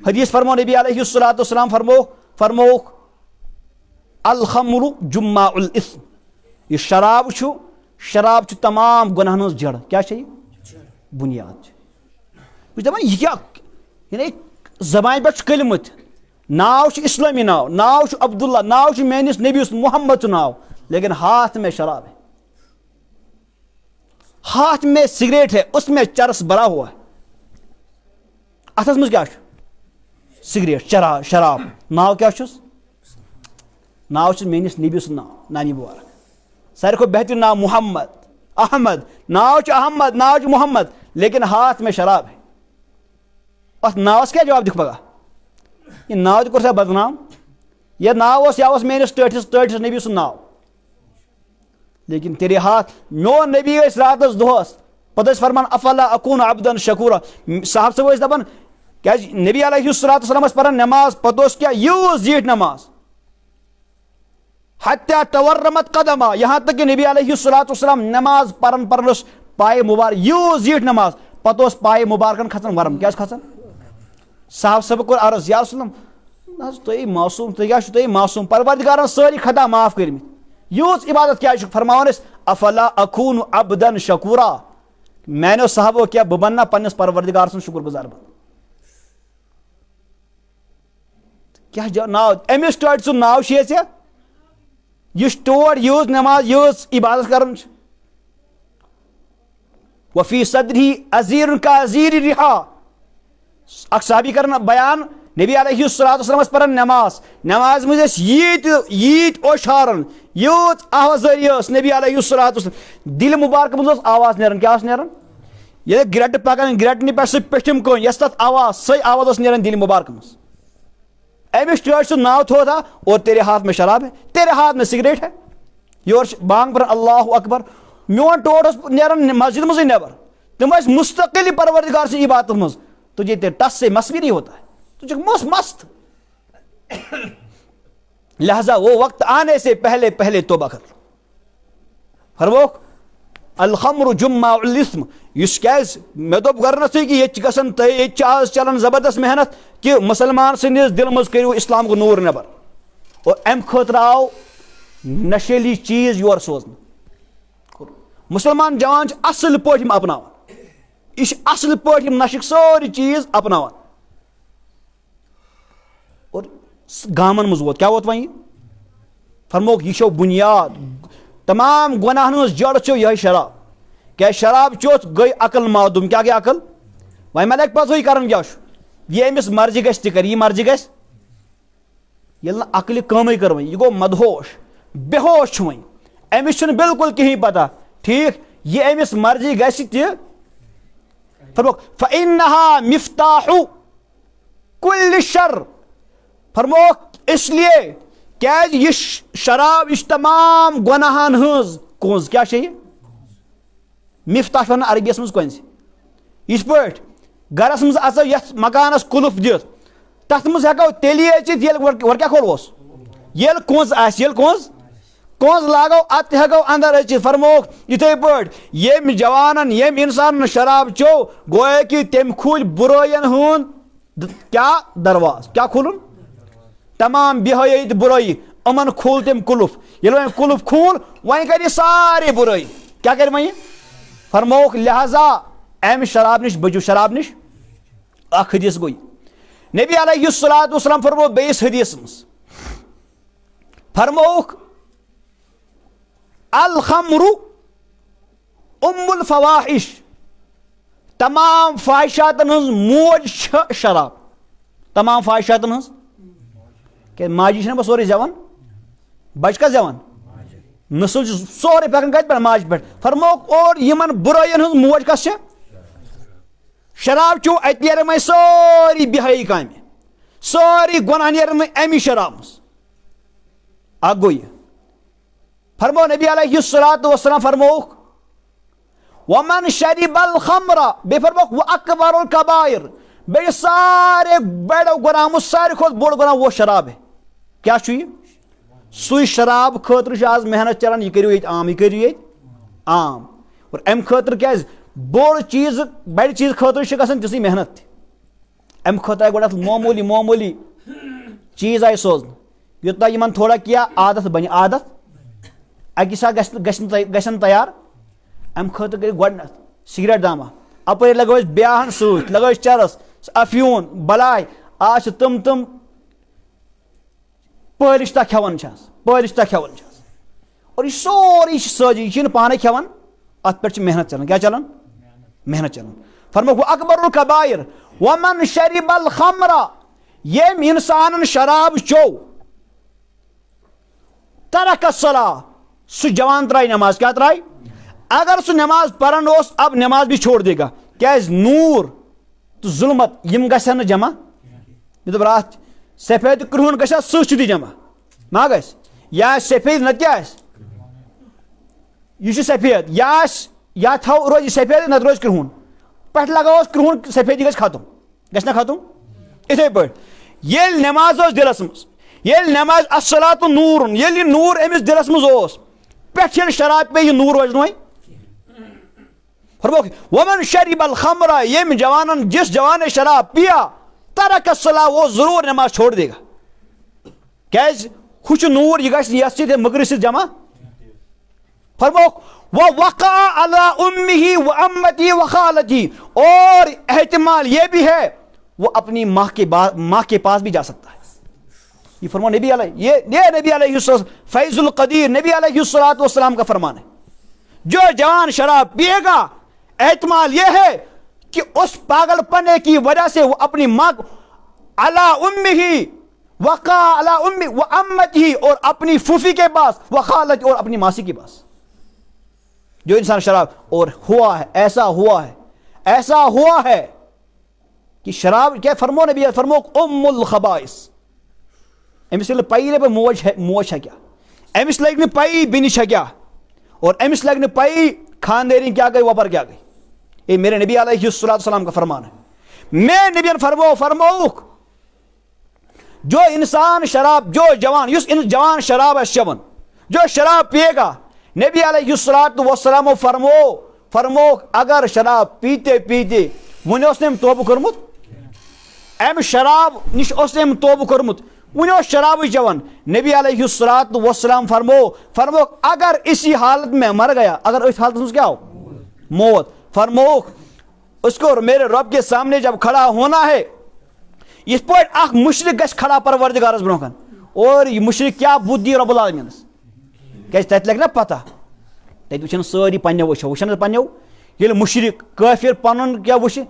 حدیث فرمو نبی علیہ الصلوۃ والسلام فرموک الخمر جماع الاثم، یہ شراب چھ تمام گناہن ہنز جڑ. کیا چھ یہ بنیاد چھ. بہٕ چھُس دپان یہ کیا یعنی زبان پہ کلمت ناو چھ اسلامی ناو چھ عبداللہ، ناو چھ میانس نبی محمد ناو، لیکن ہاتھ میں شراب ہے، ہاتھ میں سگریٹ ہے، اس میں چرس بھرا ہوا ہے. اتھس مز کیا سگریٹ شراب. ناو کیا چھس؟ ناو چھ میانس نبی سن ناو، نانی مبارک. ساروی کھۄتہٕ بہترین ناو محمد احمد، ناو چھ احمد، ناو چھ محمد، لیکن ہاتھ میں شراب ہے. ات ناوس کیا جواب دکھ پگہ؟ یہ ناو تہ کور بدنام. یہ ناو یا میانس ٹاٹھس نبی سن ناو، لیکن تیرے ہاتھ میون نبی ٲسۍ راتس دۄہس پتہٕ ٲسۍ فرمان افلا اکون عبدن شکورا. صاحب صٲب ٲسۍ دپان کیازِ نبی علیہ الصلوۃ والسلام ٲسۍ پران نماز، پتہٕ اوس کیا یۭژ زیٖٹھ نماز حتیٰ تورمت قدما، یہاں تک کہ نبی علیہ الصلوۃ والسلام نماز پران اوس پایہِ مبارک یۭژ زیٖٹھ نماز، پتہٕ اوس پایہِ مبارکن کھژان ورم. کیٛازِ کھژان؟ صاحب صٲب کوٚر عرض یا رسول اللہ تُہۍ معصوٗم، تُہۍ کیٛاہ چھِو تُہۍ معصوٗم، پروردگارن سٲری خطا معاف کٔرمٕتۍ، یۭژ عبادت کیٛازِ چھُکھ؟ فرماوان ٲسۍ افلا اکون عبدن شکورا. میانیو صحابو کیا بہٕ بننا پننس پروردگار سُنٛد شکر گزار بن. کیا ناو أمِس ٹٲٹھۍ سُنٛد ناو چھُ ژےٚ یُس تور یۭژ نماز یۭژ عبادت کران چھُ. وفی صدری عزیر کا عزیر رحا. اکھ صحابی کرن بیان نبی علیہ الصلوۃ والسلام ٲسۍ پران نماز منٛز ٲسۍ ییٖتۍ اوٚش یۭژ آوازٲری ٲس نبی علیہ الصلوۃ والسلام. دِلہِ مُبارک منٛز اوس آواز نیران. کیٛاہ اوس نیران؟ ییٚلہِ گرٛٮ۪ٹہٕ پکان گرٛٮ۪ٹنہِ پٮ۪ٹھ سُہ پیٚٹھِم کٔنۍ یۄس تتھ آواز سۄے آواز ٲس نیران دِلہِ مُبارک منٛز. أمِس ٹٲٹھۍ سُنٛد ناو تھوٚو تھا اور تیرے ہاتھ میں شراب ہے، تیرے ہاتھ میں سگریٹ ہے. یورٕ چھِ بانگ پران اللہ اکبر. میون ٹوٹھ اوس نیران مسجد منٛزٕے نٮ۪بر، تِم ٲسۍ مستقل پروردگار سٕنٛزِ عبادتس منٛز. تجھے ٹس سے مس بھی نہیں ہوتا ہے، تجھے مست. لہذا وہ وقت آنے سے پہلے توبہ کر. فرموک الخمر جماع الاثم. یس کیاز مے دوپ گرنسے کہ یہ گژھان یہ آز چلان زبردست محنت کہ مسلمان سندس دل مز کرو اسلام کو نور نبر. اور ام خاطر آو نشیلی چیز یور سوزن. مسلمان جوان اصل پٲٹھۍ اپناوان، یہ اصل پٲٹھۍ نشک سوری چیز اپناوان. اور گامن مز ووت کیا ووت وۄنۍ؟ فرموک یہ چھو بنیاد تمام گناہن ہنٛز جڑ چھو یہ شراب. کیا شراب چوت گئی عقل معدوم. کیا گئی عقل؟ وۄنۍ ملک پتہٕ کران کیا چھُ یہ أمِس مرضی گژھِ تہِ کر، یہ مرضی گژھِ ییٚلہِ نہٕ عقلہِ کٲمٕے کٔر وۄنۍ، یہ گوٚو مدہوش بے ہوش چھُ وۄنۍ، أمِس چھُنہٕ بالکل کہیٖنۍ پتہ. ٹھیک یہ أمِس مرضی گژھِ تہِ. فرموک فإنها مفتاح كل شر. فرموک اس لیے کیاز یہ شراب یہ تمام گناہن ہنٛز کنز. کیا چھ یہ؟ مفتاح ونان عربیس مز کنز. یِتھ پٲٹھۍ گرس مز اژو یتھ مکانس قلف دِتھ تتھ مز ہیکو تیلی اژِتھ ییٚلہِ ور کیا کھولوس ییٚلہِ کنز آسہِ، ییٚلہِ کنز لاگو ات ہیکو اندر اژِتھ. فرموک یِتھے پٲٹھۍ ییٚمۍ جوانن ییٚمۍ انسانن شراب چو گویا کہ تٔمۍ کھوٗلۍ برٲین ہُنٛد کیا درواز. کیا کھولُن؟ تمام بہٲیی تہٕ برٲیی یِمن کھول تٔمۍ قلف. ییٚلہِ وۄنۍ قلف کھوٗل وۄنۍ کر یہِ سارے برٲیی. کیا کر وۄنۍ؟ فرموک لہذا امہِ شراب نش بچو. شراب نش اکھ حدیث گوٚو نبی علیہ الصلوۃ والسلام فرمو بیٚیِس حدیث منٛز فرموک الخمر ام الفواحش. تمام فاحشاتن ہنٛز موج چھِ شراب. تمام فاحشاتن ہنٛز کہ ماجی چھنہ بس سورُے زیوان، بچہ کتھ زیوان؟ نسل سورُے پکان کتہِ پٮ۪ٹھ؟ ماجہِ پٮ۪ٹھ. فرموک اور یمن برٲین ہنٛز موج کس چھِ؟ شراب چو اتہِ نیرن وۄنۍ سٲری بہٲیی کامہِ، سٲری گۄناہ نیرن وۄنۍ امی شراب منٛز. اکھ گوٚو یہِ. فرمو نبی علیہ الصلوۃ والسلام فرموک ومن شرب الخمر. بیٚیہِ فرموک واکبر الکبائر. بیٚیہِ سارے بڑو گۄناہو منٛز ساروی کھۄتہٕ بوٚڑ گۄناہ وہ شراب ہے. کیا چھُ یہِ؟ سُے شراب خٲطرٕ چھِ آز محنت چلان. یہ کٔرِو ییٚتہِ عام، یہ کٔرِو ییٚتہِ عام. اور امہِ خٲطرٕ کیازِ بوٚڑ چیٖز بڑِ چیٖز خٲطرٕ چھِ گژھان تِژھٕے محنت تہِ. ام خط آئی گۄڈٕ معموٗلی معموٗلی چیٖز آئی سوزنہٕ یوٚتام یِمن تھوڑا کینٛہہ عادت بنہِ عادت اَکی ساتہٕ گژھن تیار امہِ خٲطرٕ کٔرِکھ گۄڈنٮ۪تھ سِگریٹ دامہ اپٲرۍ لگٲوِس بیاہن سۭتۍ لگٲوِس چرس افیوٗن بلاے آز چھِ تِم پٲلِشتہ کھٮ۪وان چھِ آز پٲلِشتہ کھٮ۪وان چھِ آز اور یہِ سورُے چھِ سٲزی یہِ چھِنہٕ پانے کھٮ۪وان اتھ پٮ۪ٹھ چھِ محنت چلان کیٛاہ چلان محنت چلان فرمووُکھ اکبر الکبائر ومن شرب الخمر ییٚمۍ انسانن شراب چوٚو ترک الصلاة سُہ جوان ترٛایہِ نٮ۪ماز کیٛاہ ترٛایہِ اگر سُہ نٮ۪ماز پران اوس اب نٮ۪ماز بھی چھوڑ دے گا کیٛازِ نوٗر تہٕ ظُلمت یِم گژھن نہٕ جمع مےٚ دوٚپ راتھ سفید تہٕ کرٛہُن گژھِ سۭتۍ سۭتی جمع ما گژھِ یا آسہِ سفید نتہٕ کیٛاہ آسہِ یہ سفید یا تھو روز سفید نت روز کرہون پہ لگاوس کرہون سفیدی گھس ختم گھس نا ختم اتھے پہ یل نماز دلس مز یل نماز الصلاۃ نور یل نور امس دلس مز پہ شراب پہ یہ نور روز نوے فرموک ومن شرب الخمر یم جوانن جس جوان نے شراب پیا ترک الصلاۃ وہ ضرور نماز چھوڑ دے گا کیاز خوش نور یہ گھس یس سے مگر سے جمع فرموک وَوَقَعَ عَلَىٰ أُمِّهِ وَأَمَّتِهِ وَخَالَتِهِ اور احتمال یہ بھی ہے وہ اپنی ماں کے پاس بھی جا سکتا ہے یہ فرمان نبی علیہ یہ نبی علیہ السلام فیض القدیر نبی علیہ السلام کا فرمان ہے جو جوان شراب پیے گا احتمال یہ ہے کہ اس پاگل پنے کی وجہ سے وہ اپنی ماں عَلَىٰ أُمِّهِ وَقَعَ عَلَىٰ أُمِّهِ وَأَمَّتِهِ اور اپنی پھوپھی کے پاس وخالت اور اپنی ماسی کے پاس جو انسان شراب اور ہوا ہے ایسا ہوا ہے کہ شراب کیا فرمو نبی فرمو ام الخبائث امس لگ پی پہ موج ہے کیا امس لگ نہ پی بنش ہے کیا اور امس لگ نہ پی خانداری کیا گئی وپر کیا گئی یہ میرے نبی علیہ السلام کا فرمان ہے میں نبی فرموک جو انسان شراب جو جوان جوان شراب چون جو شراب پیے گا نبی علیہ السلام فرمو اگر شراب پیتے پیتے ون توبہ کورمت ام شراب نش توبہ کورمت ون شراب چون نبی علیہ السلام فرمو اگر اسی حالت میں مر گیا اگر اس حالت میں کیا ہو موت فرموک اس کو میرے رب کے سامنے جب کھڑا ہونا ہے اس پہ اخ مشرک گھس کھڑا پروردگارس برونکن اور یہ مشرک کیا بدھ رب العالمینس کیازِ تتہِ لگہِ نا پتہ تتہِ وٕچھن سٲری پننیو وٕچھن پننیو ییٚلہِ مُشرِک کٲفِر پنُن کیٛاہ وٕچھِ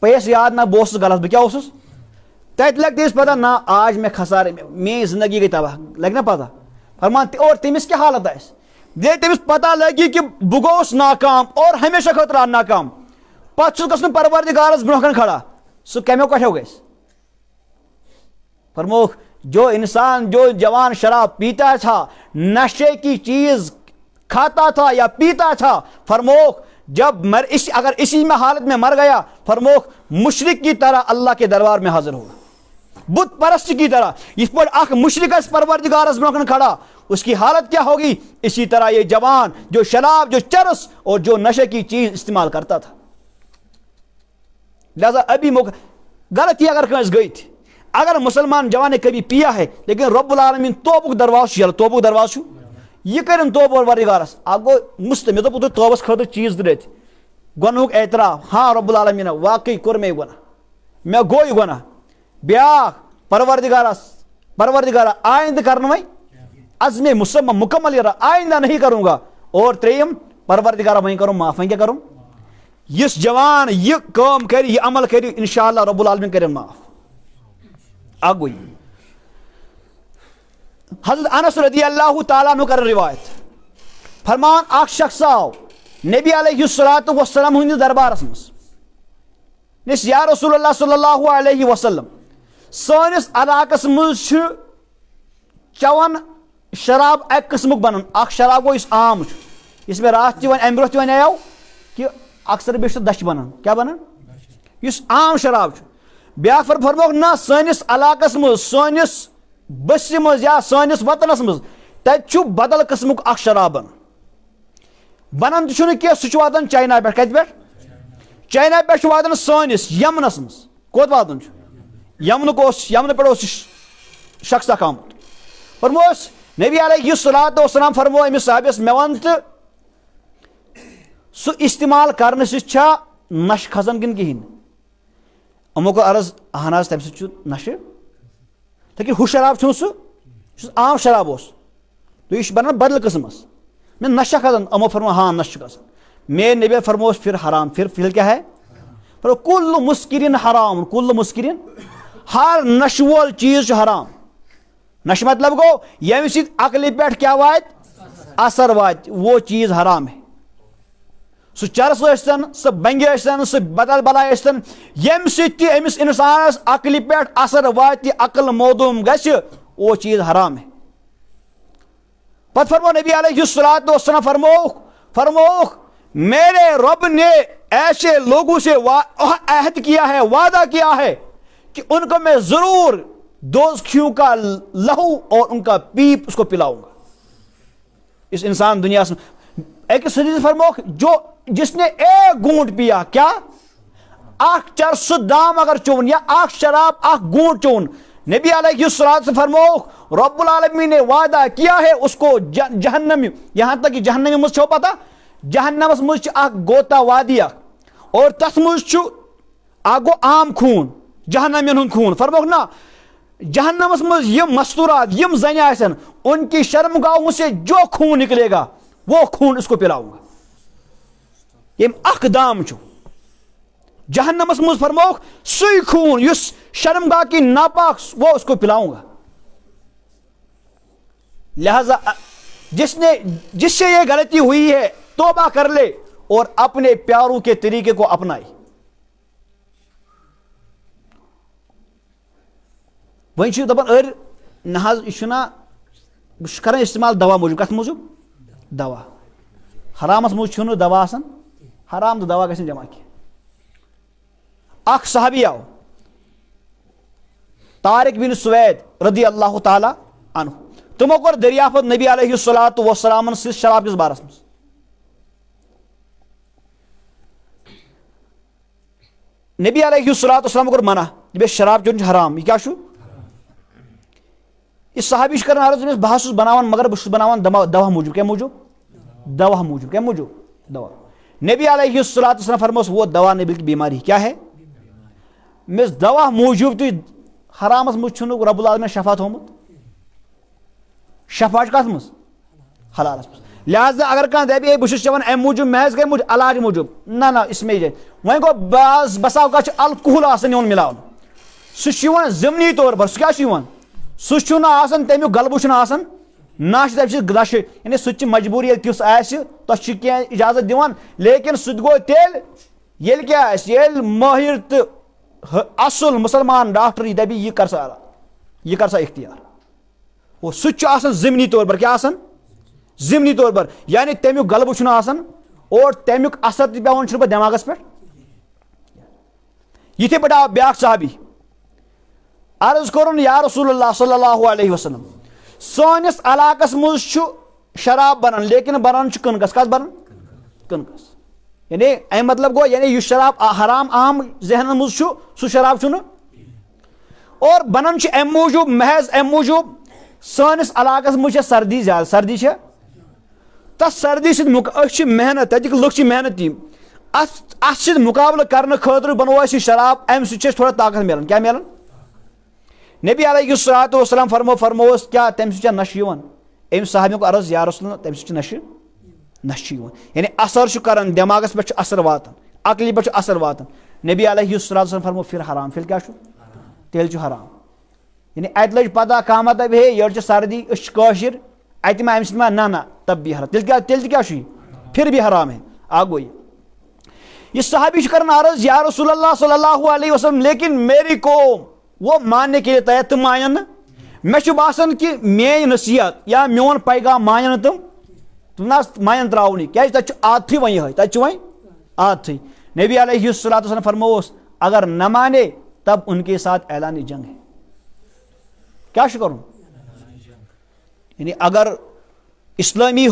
پیس یاد نہ بہٕ اوسُس غلط بہٕ کیٛاہ اوسُس تتہِ لگہِ تٔمِس پتہ نہ آج میں خسارے میٲنۍ زندگی گئی تباہ لگہِ نا پتہ فرمان اور تٔمِس کیٛاہ حالت آسہِ ییٚلہِ تٔمِس پتہ لگہِ کہ بہٕ گوٚوُس ناکام اور ہمیشہ خٲطرٕ آو ناکام پتہٕ چھُس گژھُن پروردگارس برونٛہہ کن کھڑا سُہ کمیو کٹھیو گژھِ فرموک جو انسان جو جوان شراب پیتا تھا نشے کی چیز کھاتا تھا یا پیتا تھا فرموک جب اگر اسی میں حالت میں مر گیا فرموک مشرک کی طرح اللہ کے دربار میں حاضر ہوگا بت پرست کی طرح اس پر اخ مشرک پروردگارس برونکن کھڑا اس کی حالت کیا ہوگی اسی طرح یہ جوان جو شراب جو چرس اور جو نشے کی چیز استعمال کرتا تھا لہذا ابھی غلطی اگر کنس گئی تھی اگر مسلمان جوان نے کبھی پیا ہے لیکن رب العالمین توبک درواز یہ کرن توبہ پروردگارس اب گو مستمد دپ توبس خاطر چیز دت گنہک اعتراف ہاں رب العالمین واقعی کور میں گناہ میں گو یہ گناہ بیاکھ پروردگارا آئندہ کرنا وی عزم مسمم مکمل یہ آئندہ نہیں کروں گا اور تریم پروردگارا وہیں کروں معاف وہیں کیا کروں اس جوان یہ کام کری یہ عمل کری انشاءاللہ رب العالمین کریں معاف آگوئی حضرت انس رضی اللہ تعالیٰ عنہ کا روایت فرمان اخ شخص آو نبی علیہ السلام ہند دربارس مز نس یا رسول اللہ صلی اللہ علیہ وسلم سانس علاقس مز چون شراب اک قسمک بنان اخ شراب گو اس عام اس میں رات تہ ام برہ تہ آو کہ اکثر بیشتر دچھ بنان کیا بنان اس عام شراب بیاکھ فرموک نا سانس علاقس مز سانس بسہ مز یا سانس وطنس مز تت بدل قسمک اخ شراب بنان تہ کی سہ واتان چائنا پہ کت پہ چائنا پہ واتان سانس یمنس مز کوت واتان یمن پہ شخص اخ آمت فرموس نبی علیہ الصلوۃ والسلام فرمو امس صحابیس مے ون تو سہ استعمال کرنے سا نش کھسان کن کہین یمو کو عرض اہن حظ تمہ سہ نشہ لیکن ہُہ شراب چھُ سہ عام شراب اس تو یہ بنان بدل قسم میں نشہ کھسان یمو فرمو ہاں نشہ کھسان میں نبی فرموس پھر حرام پھر کیا ہے کل مسکرین حرام کل مسکرین ہر نشہ وول چیز حرام نشہ مطلب گو یم سۭتۍ عقلہِ پٮ۪ٹھ کیا واتہِ اثر واتہِ وہ چیز حرام ہے سہ چرس ٲسۍتن سہ بنگہِ ٲسۍتن سہ بدل بلاے ٲسۍتن یم سۭتۍ تہِ أمِس انسانس عقلہِ پٮ۪ٹھ اثر واتہِ عقل معدوم گژھِ وہ چیز حرام ہے پتہ فرمو نبی علیہ الصلوۃ والسلام فرموک میرے رب نے ایسے لوگوں سے عہد کیا ہے وعدہ کیا ہے کہ ان کو میں ضرور دوزخیوں کا لہو اور ان کا پیپ اس کو پلاؤں گا اس انسان دنیا سے ایک حدیث فرموک جس نے ایک گھونٹ پیا کیا اخ چرس دام اگر چون یا اخ شراب اخ گھونٹ چون نبی علیہ الصلوۃ سے فرموک رب العالمین نے وعدہ کیا ہے اس کو جہنم یہاں تک کہ جہنم مجھ چھو پتہ جہنمس مجھ اخ گوتا وادی اور تس مجھ گو عام خون جہنمین ہند خون فرموک نا جہنمس مجھ یم مستورات یم زنہ آسن ان کی شرم گاہوں سے جو خون نکلے گا وہ خون اس کو پلاؤں گا یم اخ دام چھو جہنمس مجھ فرموک سوئی خون یس شرم گاہ کی ناپاک وہ اس کو پلاؤں گا لہذا جس سے یہ غلطی ہوئی ہے توبہ کر لے اور اپنے پیاروں کے طریقے کو اپنائے ون دپان ار نہ یہ کران استعمال دوا موجود کت موجود دوا حرامس مجھ دوا آسان حرام تو دوا گھن جمع کی اخ صحابی آو طارق بن سوید رضی اللہ تعالی عنہ تمو کور دریافت نبی علیہ الصلوۃ والسلام سے شراب کس بارس مز نبی علیہ الصلوۃ والسلام کور منع دپیس شراب چون حرام یہ کیا چھو یہ صحابی کران عرض بہت بناوان مگر بہت بناوان دوا موجود کیا موجود دوا موجود کیا موجود دوا نبی علیہ الصلوۃ والسلام فرموس وہ دوا نبی کی بیماری کیا ہے مس دوا موجود تو حرامس مجھ رب العالمین شفا تھومت شفا کت مز حلالس مز لہذا اگر کھانا دپی بہت چوان ام موجود محض گئی مجھ علاج موجود نہ اس میں جائے وہیں گو بعض بسا اوقات الکحل آسان یون ملاون سہ ضمنی طور پر سہ کیا سہ تمیک غلبہ چھ آسان نہ نشہ یعنی سہ مجبوری تس آسہ تس کی اجازت دِوان لیکن سہ گو تیل یل کیا یل ماہر تو اصل مسلمان ڈاکٹر یہ دپی یہ کر سا اختیار وہ سہ ضمنی طور پر کیا آسان ضمنی طور پر یعنی تمیک غلبہ چھ آسان اور تمیک اثر تہ پیوان چھ دماغس پہ یتھے پٲٹھۍ آو بیاکھ صحابی عرض کرن یا رسول اللہ صلی اللہ علیہ وسلم سٲنِس علاقس مز شراب بنان لیکن بنان کنکس کس بنان کنکس یعنی ام مطلب گو یعنی یہ شراب حرام عام ذہن مز سہ شراب چھُنہٕ اور بنان ام موجوب محض ام موجوب سٲنِس علاقس مز سردی زیادہ سردی تس سردی سۭتۍ محنت تتِکۍ لُکھ چھِ محنتی ات سۭتۍ مقابلہ کرنہٕ خٲطرٕ بنوو اَسہِ یہِ شراب امہِ سۭتۍ چھِ اَسہِ تھوڑا طاقت ملان کیا ملان نبی علیہ الصلوۃ والسلام فرموس کیا تمہ سۭتۍ چھا نشہ یوان أمۍ صحابی کو عرض یا رسول اللہ تمہ سۭتۍ چھُ نشہ یوان یعنی اثر چھُ کران دماغس پہ اثر واتان عقلی پہ اثر واتان نبی علیہ الصلوۃ والسلام فرمو پھر حرام پھر کیا تیل چھُ حرام یعنی اتہ لج پتہ کانٛہہ دپہِ ہے یٔڑ چھِ سردی أسۍ چھِ کٲشِر اتہ ما امہ سۭتۍ ما نہ تب بھی حرام تیل تہِ کیا چھُ پھر بھی حرام ہے آگو یہ صحابی چھُ کران عرض یا رسول اللہ صلی اللہ علیہ وسلم لیکن میری قوم وہ ماننے کے لیے تیار تم مانن نا مے باسان کہ میری نصیحت یا میون پیغام مانن تم نا مانن تراؤنی کیا تتہ عادتھٕے وۄنۍ یِہے تتہ وۄنۍ عادتھٕے نبی علیہ الصلوۃ والسلام فرموس اگر نہ مانے تب ان کے ساتھ اعلان جنگ ہے کیا کروں یعنی اگر اسلامی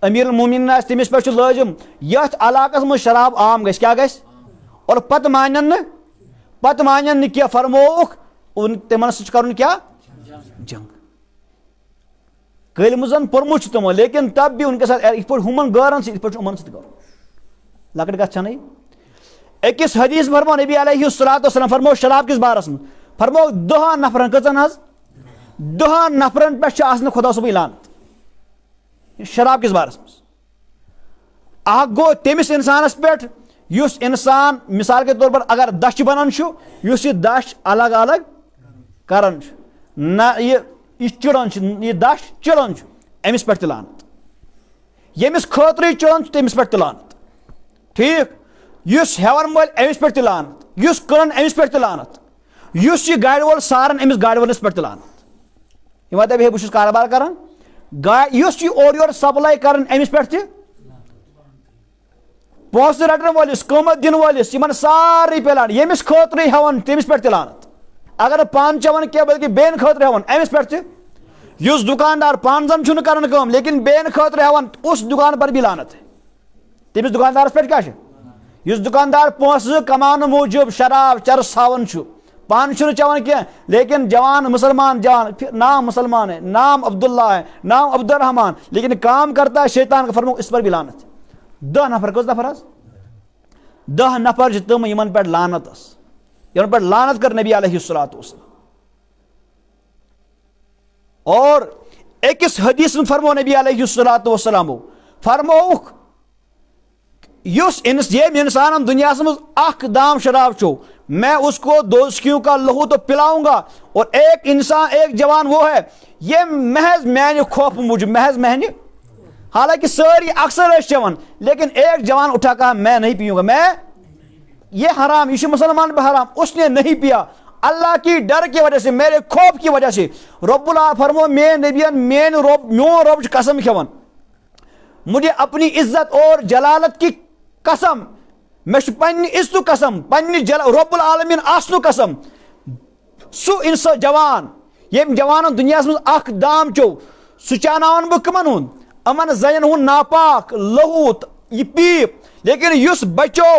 امیر المومنین تمس پہ لازم یتھ علاقس مز شراب عام گھس کیا گھس اور پتہ مانن نہ کیا فرموک تمن ست کرن کیا جنگ. کل مزن پورمت تمو لیکن تب بھی ان کے ساتھ یہ پہ ہمن گارن سے ان ست کرو لکٹ گھن چھ. اکس حدیث فرمو نبی علیہ الصلوۃ والسلام فرمو شراب کس بارس من فرمو 10 نفرن کچن حض 10 نفرن پہ آسن خدا صبح لانت شراب کس بارس من. اخ گو تمس انسانس پہ یس انسان مثال کے طور پر اگر دچھ بنان اس یہ دچھ الگ الگ کران نہ یہ چڑان یہ دچھ چڑان امس پہ لانت یمس خاطر چڑان تمس پہ لانت ٹھیک. اس ہیون مل امس پہ لانت اس کن امس پہ لانت اس یہ گاڑی وول سارن امس گاڑی وولس پہ لانت. یہ مطلب ہے بہت کاروبار کران اس یہ اور یور سپلائی کران امس پہ پونسہ رٹن ولس قیمت دن ولس ان ساری پہ لان یمس خاطر ہیون تمس پہ لانت. اگر پان چون کی بلکہ بین خاطر ہیون امس پہ اس دکاندار پان زن چھن کران کام لیکن بین خاطر ہیون اس دکان پر بھی لانت ہے. تمس دکاندارس پہ کیا اس دکاندار پونسہ کمان موجود شراب چرس تھاون پان چھن چون کی لیکن جوان مسلمان جوان نام مسلمان ہے نام عبداللہ ہے نام عبد الرحمان لیکن کام کرتا ہے شیطان کا فرمو اس پر بھی لانت. 10 نفر کس نفر 10 نفر تم ان پہ لانت ان پہ لانت کر نبی علیہ الصلوۃ والسلام. اور اکس حدیث میں فرمو نبی علیہ الصلوۃ والسلام فرموک اس انسان دنیا مز اخ دام شراب چو میں اس کو دوزکیوں کا لہو تو پلاؤں گا. اور ایک انسان ایک جوان وہ ہے یہ محض میانہ خوف موجود محض میانہ حالانکہ ساری اکثر چون لیکن ایک جوان اٹھا کہا میں نہیں پیوں گا میں یہ حرام یہ مسلمان پہ حرام اس نے نہیں پیا اللہ کی ڈر کی وجہ سے میرے خوف کی وجہ سے. رب اللہ فرمو میں نبیان میون رب قسم کھیون مجھے اپنی عزت اور جلالت کی قسم میں پنہ عزت قسم پنہ رب العالمین آسنو قسم سو انسان جوان یم جوان دنیا مز اخ دام چو سہ چاناون بہ کمن ہند امن زین ہند ناپاک لہوت یہ پیپ لیکن اس بچو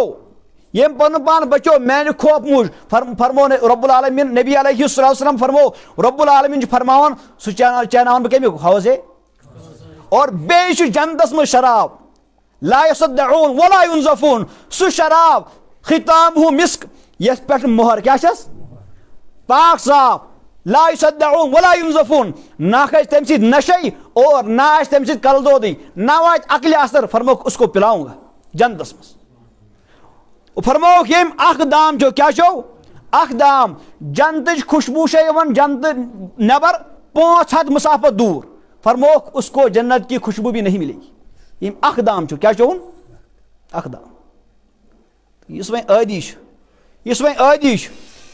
یم پن پان بچو میانہ خوف موج فرمو رب العالمین نبی علیہ الصلوۃ والسلام فرمو رب العالمین فرماون سہ چاناون بہ کمیک حوضے. اور بیش جنتس مز شراب لا یصدعون ولا ينزفون سہ شراب ختامہ مسک یس پہ مہر کیا پاک صاف لا یصدعون ولا ينزفون نہ تم سی نشے اور نہ تم سی کل دودی نہ وات عقل اثر فرموک اس کو پلاؤں گا جنتس مز. فرموک یم اخ دام چو کیا چو اخ دام جنتچ خوشبو جنت نبر 5 ہتھ مسافت دور فرموک اس کو جنت کی خوشبو بھی نہیں ملے گی. یم اخ دام چو کیا چون اخ دام اس وین عادی اس وین عادی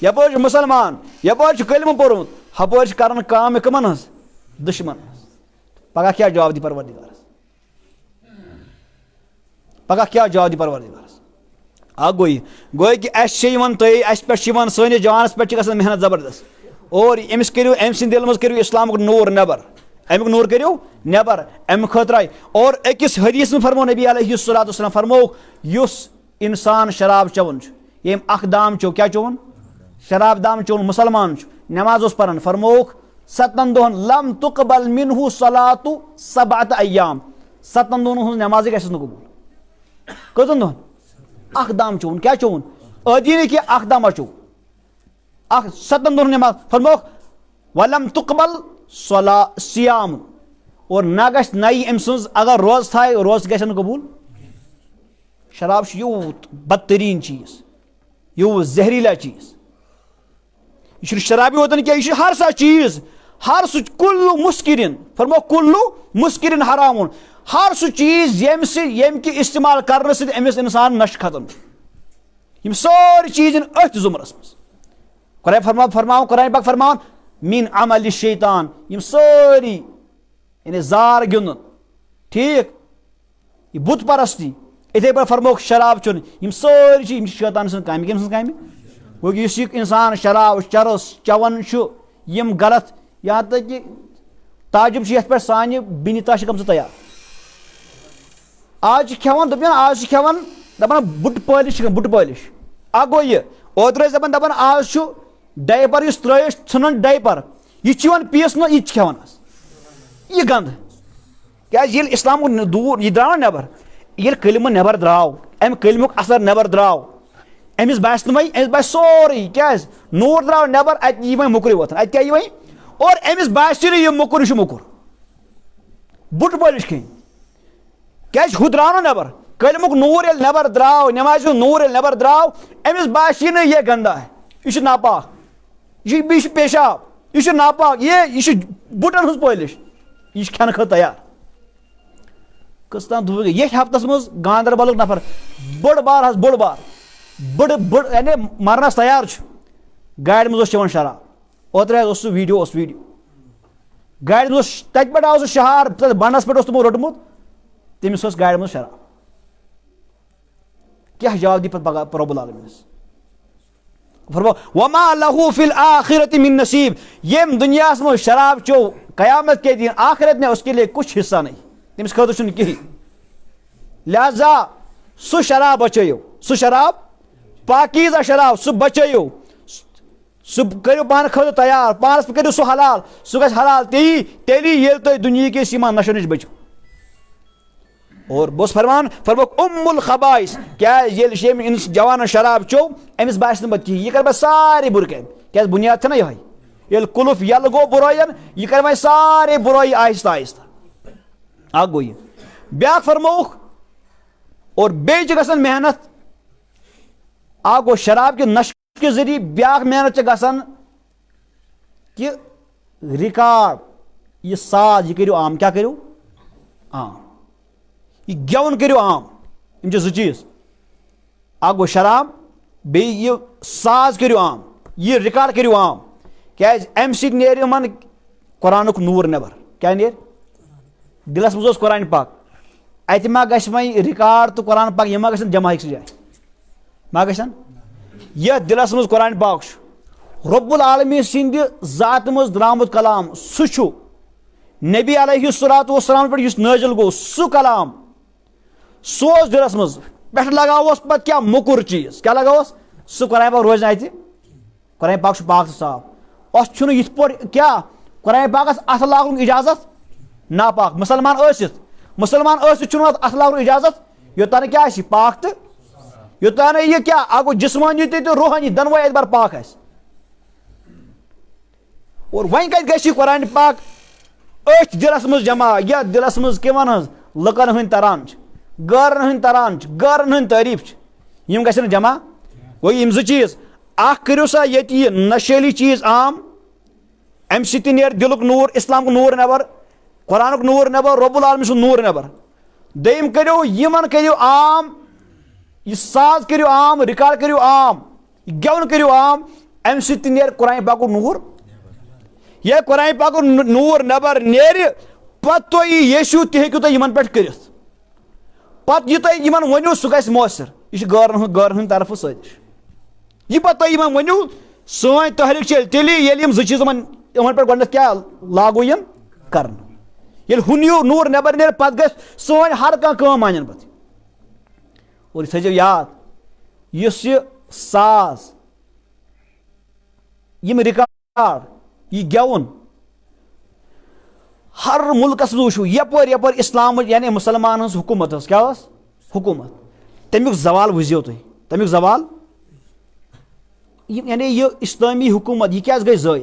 یپر مسلمان یپر کلمہ پورمت ہپر کران کام کمن ہز دشمن پگہ کیا جواب دی پروردگارس پگہ کیا جواب دی پروردگارس. اخ گوئی کہ اس پہ سنس جوانس پہ گھان محنت زبردست اور امس کرو ام سند دل مز کرو اسلامک نور نبر امیک نور کرو نبر ام خاطر آئی. اور اکس حدیث میں فرمو نبی علیہ الصلوۃ والسلام فرمو اس انسان شراب چون یم اخ دام چو کیا چون شراب دام چون مسلمان نماز اس پران فرموک 7 دہن لم تقبل منہ صلاۃ 7 ایام 7 دہن ہز نماز گھس نا قبول کتن دہن اخ دام چون کیا چون عادی نہیں کہ اخ دام چو اخ 7 دہن نماز فرموک ولم تقبل سیام اور نہ گھس نئی ام سز اگر روز تھائے روز گھس نا قبول. شراب یوت بدترین چیز یوت زہریلا چیز یہ شرابی ہوتا نہیں کیا یہ ہر سا چیز ہر سہ کلو مسکرین فرمو کلو مسکرین حرام ہر سہ چیز یم کی استعمال کرنے سے امس انسان نش ختم یم ساری چیز اتھ زمرس مز قرآن فرماؤ قرآن پاک فرماؤ من عمل الشیطان یم ساری یعنی زار گندن ٹھیک یہ بت پرستی اتھے پہ فرموک شراب چون یم ساری چیز شیطان سن کامہ کم سن کامہ گویا اس انسان شراب چرس چون یم غلط یہاں تک کہ تعجب یت پہ سانہ بینی تاش گم تیار آج کھیون دپان آج کھیون دپان بٹ پالش بٹ پالش اک گو یہ اوتر دپان آج ڈائپر اس ترٲیِتھ ژھٕنان ڈائپر یہ چیون پیسنہٕ یہ کھٮ۪وان یہ گند کیٛازِ ییٚلہِ اِسلامُک دوٗر یہِ درٛاو نٮ۪بر ییٚلہِ کلمہٕ نٮ۪بر درٛاو امہِ کلمُک اثر نٮ۪بر درٛاو أمِس باسہِ نہٕ وۄنۍ أمِس باسہِ سورُے کیٛازِ نوٗر درٛاو نٮ۪بر اَتہِ یی وۄنۍ موٚکرٕے وۄتھان اَتہِ کیٛاہ یی وۄنۍ اور أمِس باسہِ نہٕ یہِ موٚکُر یہِ چھُ موٚکُر بُٹہٕ پٲلِش کھیٚنۍ کیٛازِ ہُہ درٛاو نہٕ نٮ۪بر کلمُک نوٗر ییٚلہِ نٮ۪بر درٛاو نٮ۪مازِ ہُنٛد نوٗر ییٚلہِ نٮ۪بر درٛاو أمِس باسی نہٕ یہِ گندا ہے یہِ چھُ ناپاک یہِ بیٚیہِ چھُ پیشاب یہِ چھُ ناپاک یہِ چھُ بُٹن ہٕنٛز پٲلِش یہِ چھُ کھٮ۪نہٕ خٲطرٕ تیار کٔژ تام دۄہ گٔے ییٚتھۍ ہفتس منٛز گاندربلُک نفر بٔڑ بار حظ بٔڑ بار بٔڑ یعنی مرنس تیار چھُ گاڑِ منٛز اوس چٮ۪وان شراب اوترٕ حظ اوس سُہ ویٖڈیو گاڑِ منٛز اوس تتہِ پٮ۪ٹھ آو سُہ شہر بنڈس پٮ۪ٹھ اوس تِمو روٚٹمُت تٔمِس اوس گاڑِ منٛز شراب کیٛاہ جواب دی پتہٕ پگاہ رۄب العالمیٖنس وما لہو فی الآخرۃ من نصیب ییٚمۍ دُنیاہس منٛز شراب چیوٚو قیامت کے دن آخرت میں اس کے لیے کچھ حصہ نہیں تٔمِس خٲطرٕ چھُنہٕ کِہیٖنۍ لہذا سُہ شراب بچٲیِو سُہ شراب پاکیزہ شراب سُہ بچٲیِو سُہ کٔرِو پانہٕ خٲطرٕ تیار پانس کٔرِو سُہ حلال سُہ گژھِ حلال تیٚلی ییٚلہِ تُہۍ دُنیہِکِس یِمن نشو نِش بٔچِو اور بہٕ اوسُس فرموک الخبائث کیٛازِ ییٚلہِ ییٚمہِ جوانس شراب چیوٚو أمِس باسہِ نہٕ پتہٕ کِہیٖنۍ یہِ کرِ پتہٕ سارے بُرٕ کامہِ کیٛازِ بُنیاد چھےٚ نہ یِہوے ییٚلہِ قُلف یلہٕ گوٚو بُرٲیَن یہِ کرِ وۄنۍ سارے بُرٲیی آہستہ آہستہ اکھ گوٚو یہِ بیٛاکھ فرمووُکھ اور بیٚیہِ چھِ گژھان محنت اکھ گوٚو شراب کہِ نشہٕ کہِ ذٔریعہٕ بیٛاکھ محنت چھِ گژھان کہِ رِکاڈ یہِ ساز یہِ کٔرِو عام کیٛاہ کٔرِو عام یہ گیون کٔرِو عام یِم چھِ زٕ چیٖز اکھ گوٚو شراب بیٚیہِ یہِ ساز کٔرِو عام یہِ رِکاڈ کٔرِو عام کیٛازِ اَمہِ سۭتۍ نیرِ یِمن قرآنُک نوٗر نٮ۪بر کیٛاہ نیرِ دِلس منٛز اوس قرآنہِ پاک اَتہِ ما گژھِ وۄنۍ رِکاڈ تہٕ قرآن پاک یِم ما گژھن جمع أکسٕے جایہِ ما گژھن یتھ دِلس منٛز قرآنہِ پاک چھُ رۄب العالمیٖن سٕنٛدِ ذاتہٕ منٛز درٛامُت کلام سُہ چھُ نبی علیہ الصلوۃ والسلام پٮ۪ٹھ یُس نٲزِل گوٚو سُہ کلام سُہ اوس دِلس منٛز پٮ۪ٹھٕ لگاوہوس پتہٕ کیٛاہ موٚکُر چیٖز کیٛاہ لگاوہوس سُہ قرآنہِ پاک روزِ نہٕ اَتہِ قرآنہِ پاک چھُ پاک تہٕ صاف اَتھ چھُنہٕ یِتھ پٲٹھۍ کیٛاہ قرآنہِ پاکس اتھٕ لاگنُک اِجازت ناپاک مسلمان ٲسِتھ چھُنہٕ اتھ اتھٕ لاگنُک اِجازت یوٚتانۍ نہٕ کیٛاہ آسہِ پاک تہٕ یوٚتانۍ نہٕ یہِ کیٛاہ اکھ گوٚو جسمٲنی تہِ روحٲنی دۄنوے اعتبار پاک آسہِ اور وۄنۍ کتہِ گژھِ یہِ قرآنہِ پاک أتھۍ دِلس منٛز جمع یتھ دِلس منٛز کٕمن ہٕنٛز لُکن ہٕنٛدۍ تران چھِ گٲرن ہٕنٛدۍ تران چھِ گٲرن ہٕنٛدۍ تعریٖف چھِ یِم گژھن نہٕ جمع گوٚو یِم زٕ چیٖز اکھ کٔرِو سا ییٚتہِ یہِ نشٲلی چیٖز عام امہِ سۭتۍ تہِ نیرِ دِلُک نوٗر اسلامُک نوٗر نٮ۪بر قرآنُک نوٗر نٮ۪بر رۄب العالمیٖن سُنٛد نوٗر نٮ۪بر دوٚیِم کٔرِو یِمن کٔرِو عام یہِ ساز کٔرِو عام رِکاڈ کٔرِو عام یہِ گٮ۪وُن کٔرِو عام امہِ سۭتۍ تہِ نیرِ قرآنہِ پاکُک نوٗر ییٚلہِ قرآنہِ پاکُک نوٗر نٮ۪بر نیرِ پتہٕ تُہۍ ییٚژھِو تہِ ہیٚکِو تُہۍ یِمن پٮ۪ٹھ کٔرِتھ پتہٕ یہِ تۄہہِ یِمن ؤنِو سُہ گژھِ مۄثر یہِ چھُ گٲرن ہٕنٛدِ طرفہٕ سٲزِش یہِ پتہٕ تۄہہِ یِمن ؤنِو سٲنۍ تحریٖک چلہِ تیٚلی ییٚلہِ یِم زٕ چیٖز یِمن پٮ۪ٹھ گۄڈنٮ۪تھ کیٛاہ لاگوٗ یِن کرنہٕ ییٚلہِ ہُہ نوٗر نٮ۪بر نیرِ پتہٕ گژھِ سٲنۍ ہر کانٛہہ کٲم مانن پتہٕ اور یہِ تھٲیزیو یاد یُس یہِ ساز یِم رِکاڈ یہِ گٮ۪وُن ہر مُلکس منٛز وٕچھو یپٲرۍ اسلامٕچ یعنی مُسلمان ہٕنٛز حکوٗمت ٲس کیٛاہ ٲس حکوٗمت تمیُک زوال وٕچھزیو تُہۍ تمیُک زوال یعنی یہِ اسلٲمی حکوٗمت یہِ کیٛازِ گٔے زٲیِل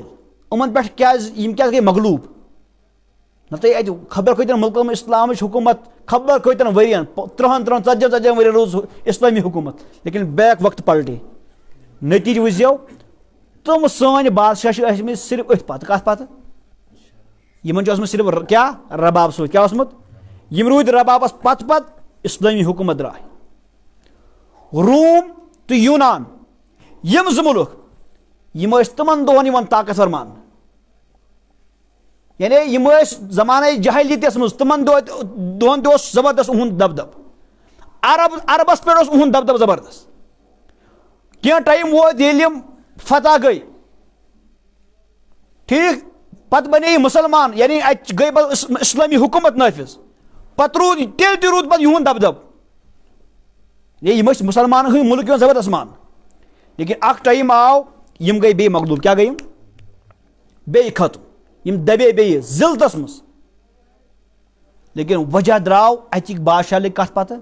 یِمن پٮ۪ٹھ کیٛازِ یِم کیٛازِ گٔے مغلوٗب نتہٕ اَتہِ خبر کۭتٮ۪ن مُلکن منٛز اسلامٕچ حکوٗمت خبر کۭتٮ۪ن ؤرین 30 ؤرین روٗز اسلٲمی حکوٗمت لیکن بیک وقت پلٹے نتیٖجہٕ وٕچھزیو تِم سٲنۍ بادشاہ چھِ ٲسمٕتۍ صرف أتھۍ پتہٕ کتھ پتہٕ یِمن چھُ اوسمُت صرف کیٛاہ رباب سۭتۍ کیٛاہ اوسمُت یِم روٗدۍ ربابس پتہٕ اسلٲمی حکوٗمت درٛاے روٗم تہٕ یوٗنان یِم زٕ مُلک یِم ٲسۍ تِمن دۄہن یِوان طاقتور ماننہٕ یعنی یِم ٲسۍ زمانے جہلیتس منٛز تِمن دۄہن تہِ اوس زبردست اُہُنٛد دبدبہٕ عربس پٮ۪ٹھ اوس اُہُنٛد دبدبہٕ زبردست کینٛہہ ٹایم ووت ییٚلہِ یِم فتح گٔے ٹھیٖک پتہٕ بنے یہِ مُسلمان یعنی اتہِ گٔے پتہٕ اسلٲمی حکوٗمت نٲفِظ پتہٕ روٗد تیٚلہِ تہِ روٗد پتہٕ یِہُنٛد دبدبہٕ یِم ٲسۍ مُسلمانن ہٕنٛدۍ مُلک یِوان زبردست ماننہٕ لیکن اکھ ٹایم آو یم گئی بے مغلوب کیا گئی بے ختم یم دبے بے ذلتس مز لیکن وجہ دراو اتک بادشاہ لگ کت پتہ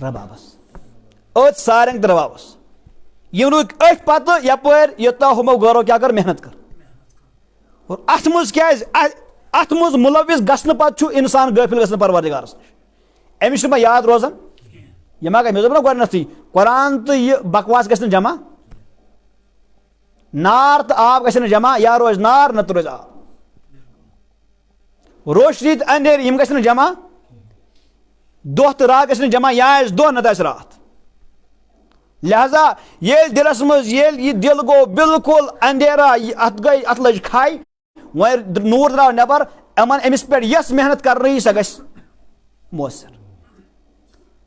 ربابس ات سارنگ ربابس یم لوگ ات پتہ یپر یوتا ہمو غورو کیا کر محنت کر اور ات مز کیا ات مز ملوث گھن پتہ انسان غافل گھن پروردگارس نش امس ما یاد روزان یہ ما مے نا گۄڈنیتھٕے قرآن تو یہ بکواس گژھِ نہٕ جمع نار تو آب گژھِ نہٕ جمع یا روز نار نہ روز آب روشنی تو اندھیر یم گژھِ نہٕ جمع دۄہ تہٕ رات گژھِ نہٕ جمع یا آسہِ دۄہ نتہٕ آسہِ رات لہذا ییٚلہِ دلس منٛز ییٚلہِ یہِ دل گوٚو بالکل اندھیرا اتھ گٔے اتھ لٔج کھاے وۄنۍ نوٗر درٛاو نٮ۪بر یِمن أمِس پٮ۪ٹھ یۄس محنت کرنٕے سۄ گژھِ مؤثر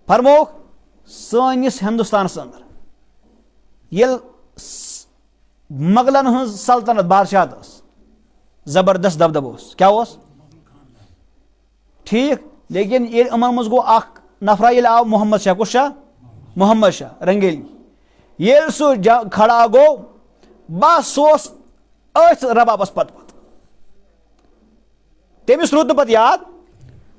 فرموکھ سٲنِس ہندوستانس اندر ییٚلہِ مغلن ہٕنٛز سلطنت بادشاہت ٲس زبردست دبدب اوس کیاہ اوس ٹھیک لیکن ییٚلہِ یِمن منٛز گوٚو اکھ نفرا ییٚلہِ آو محمد شاہ کُس شاہ محمد شاہ رنگیلی ییٚلہِ سُہ کھڑا گوٚو بس سُہ اوس أتھۍ ربابس پتہٕ پتہٕ تٔمِس روٗد نہٕ پتہٕ یاد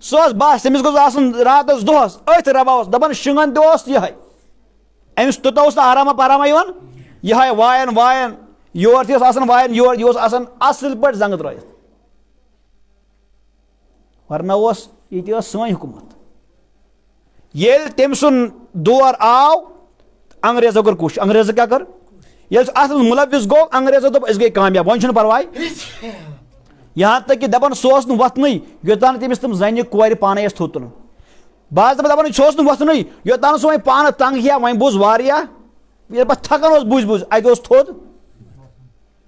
سُہ اوس بس تٔمِس گوٚژھ آسُن راتس دۄہس أتھۍ ربابس دپان شِنگن تہِ اوس یِہے أمِس توٚتام اوس نہٕ آراما پاراما یِوان یِہے وایان وایان یور تہِ اوس آسان وایان یور یہِ اوس آسان اصل پٲٹھۍ زنٛگہٕ ترٲیِتھ ورنہ اوس ییٚتہِ ٲس سٲنۍ حکوٗمت ییٚلہِ تٔمۍ سُنٛد دور آو انگریزو کٔر کوٗشش انگریزو کیٛاہ کٔر ییٚلہِ سُہ اتھ منٛز مُلوث گوٚو انگریزو دوٚپ أسۍ گٔے کامیاب وۄنۍ چھُنہٕ پرواے یہاں تک کہ دپان سُہ اوس نہٕ وۄتھنٕے یوٚتانۍ تٔمِس تِم زنہِ کورِ پانے ٲسۍ تھوٚد تُلان بعض دپان سُہ اوس نہٕ وۄتھنٕے یوٚتانۍ سُہ وۄنۍ پانہٕ تنگ ہیا وۄنۍ بوٗز واریاہ ییٚلہِ پتہٕ تھکان اوس بوٗزۍ بوٗزۍ اَتہِ اوس تھوٚد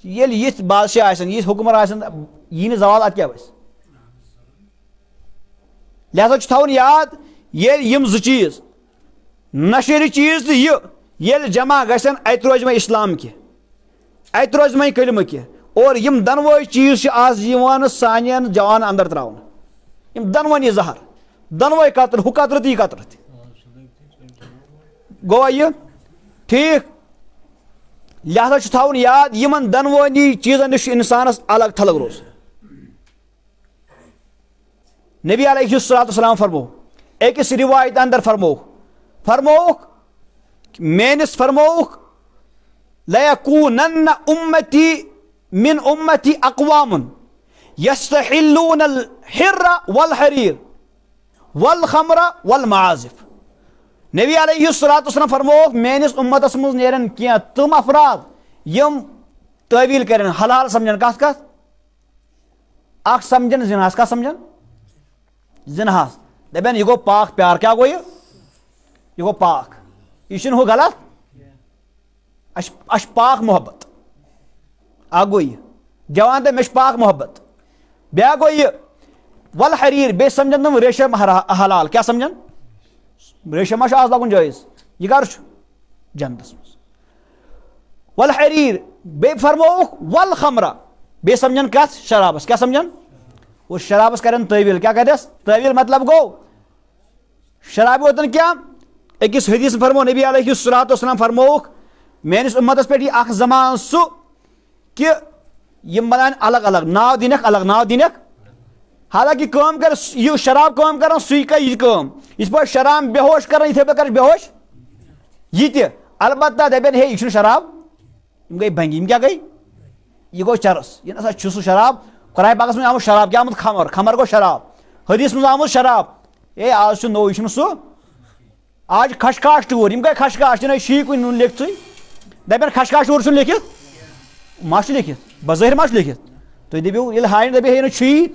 ییٚلہِ یِتھ بادشاہ آسن یِتھ حُکُمر آسن یی نہٕ زوال اتھ کیٛاہ وَسہِ لہذا چھُ تھاوُن یاد ییٚلہِ یِم زٕ چیٖز نشری چیٖز تہٕ یہِ ییٚلہِ جمع گژھن اتہِ روزِ وۄنۍ اسلام کینٛہہ اتہِ روزِ وۄنۍ کلمہٕ کینٛہہ اور یم دۄنوے چیٖز چھِ آز یِوان سانٮ۪ن جوانن اندر تراونہٕ یم دۄنوٕنی زہر دۄنوے قطرٕ ہُہ قطرٕ تہٕ یہِ قطرٕ تہِ گوٚوا یہِ ٹھیک لہذا چھُ تھاوُن یاد یِمن دۄنوٕنی چیٖزن نِش چھُ انسانس الگ تھلگ روزُن نبی علیہ الصلوۃ والسلام فرموو أکِس رِوایت اندر فرمووُکھ میٲنِس فرمووُکھ لَیَکوٗنَنَّ اُمَّتِی من اُمَّتِی اقوام یستحلون الحر والحریر والخمر والمعازف نبی علیہ الصلوۃ والسلام فرمووُکھ میٲنِس اُمتس منٛز نیرن کینٛہہ تِم افراد یِم تعویٖل کرن حلال سمجھن کتھ اکھ سمجھن زِناہس کتھ سمجھن زِناہس دپن یہِ گوٚو پاک پیار کیٛاہ گوٚو یہِ گوٚو پاک یہِ چھُنہٕ ہُہ غلط اَسہِ چھُ پاک محبت اکھ گوٚو یہِ جوان تہٕ مےٚ چھُ پاک محبت بیٛاکھ گوٚو یہِ والحریٖر بیٚیہِ سمجھن تِم ریشم حلال کیٛاہ سمجھن ریشم ما چھُ آز لاگُن جٲیز یہِ کر چھُ جنتس منٛز والحریٖر بیٚیہِ فرمووُکھ والخمرا بیٚیہِ سمجھن کتھ شرابس کیٛاہ سمجھن اور شرابس کرن تعویٖل کیٛاہ کرٮ۪س تعویٖل مطلب گوٚو شرابہِ ووتن کیٛاہ أکِس حدیث فرموو نبی علیہ الصلوۃ والسلام فرمووُکھ میٲنِس اُمتس پٮ۪ٹھ یی اکھ زمانہٕ سُہ کہ یِم بناون الگ الگ ناو دِنکھ حالانکہ کٲم کر یہِ شراب کٲم کران سُے کرِ یہِ کٲم یِتھ پٲٹھۍ شراب بے ہوش کران یِتھے پٲٹھۍ کرِ بے ہوش یہِ تہِ البتہ دپن ہے یہِ چھُنہٕ شراب یِم گٔے بنگہِ یِم کیٛاہ گٔے یہِ گوٚو چرس یہِ نسا چھُ سُہ شراب قرآن پاکس منٛز آمُت شراب کیٛاہ آمُت خمر گوٚو شراب حدیث منٛز آمُت شراب ہے آز چھُ نوٚو یہِ چھُنہٕ سُہ آز چھِ خشخاش ٹوٗر یِم گٔے خشخاش چھِنہٕ شی کُنہِ نوٗن لیکھتھٕے دپن خشخاش ٹوٗر چھُنہٕ لیکھِتھ ما چھُ لیکھِتھ بظٲہر ما چھُ لیکھِتھ تُہۍ دٔپِو ییٚلہِ ہاوِ دپے ہے نہٕ چھُیی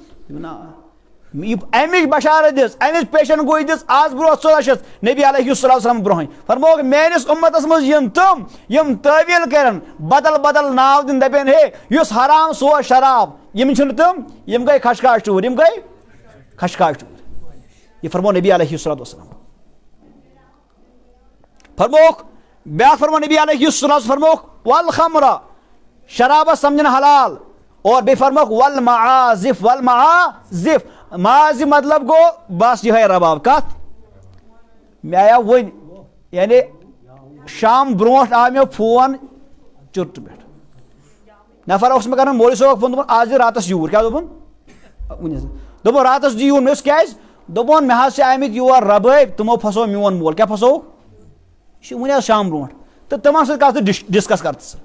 امِچ بشارت دِژ امِچ پیشن گویی دِژ آز برونٛہہ 1400 نبی علیہ الصلوۃ والسلام برونٛہٕے فرمووُکھ میٲنِس اُمتس منٛز یِن تِم یِم تعویٖل کرن بدل بدل ناو دِنۍ دپن ہے یُس حرام سُہ اوس شراب یِم چھِنہٕ تِم یِم گٔے خشخاش ٹوٗر یہ فرموو نبی علیہ الصلوۃ والسلام فرمووُکھ بیاکھ فرموو نبی علیہ الصلوۃ فرمووُکھ والخمرا شرابس سمجھن حلال اور بیٚیہِ فرمووُکھ والمعازف معازف مطلب گوٚو بس یِہے رباب کتھ مےٚ آیاو وۄنۍ یعنی شام برونٛٹھ آو مےٚ فون چرٹ پہ نفر اس میں کران مولوی صٲب فون دپان آز راتس یور کیا دپان راتس دی یور مس کیاز دپان مے حظ آمت یور ربٲے تمو پھسو میون مول کیا پھسو یہ ون شام برونٹ تو تمن سۭتۍ کر ژٕ ڈسکس کر ژٕ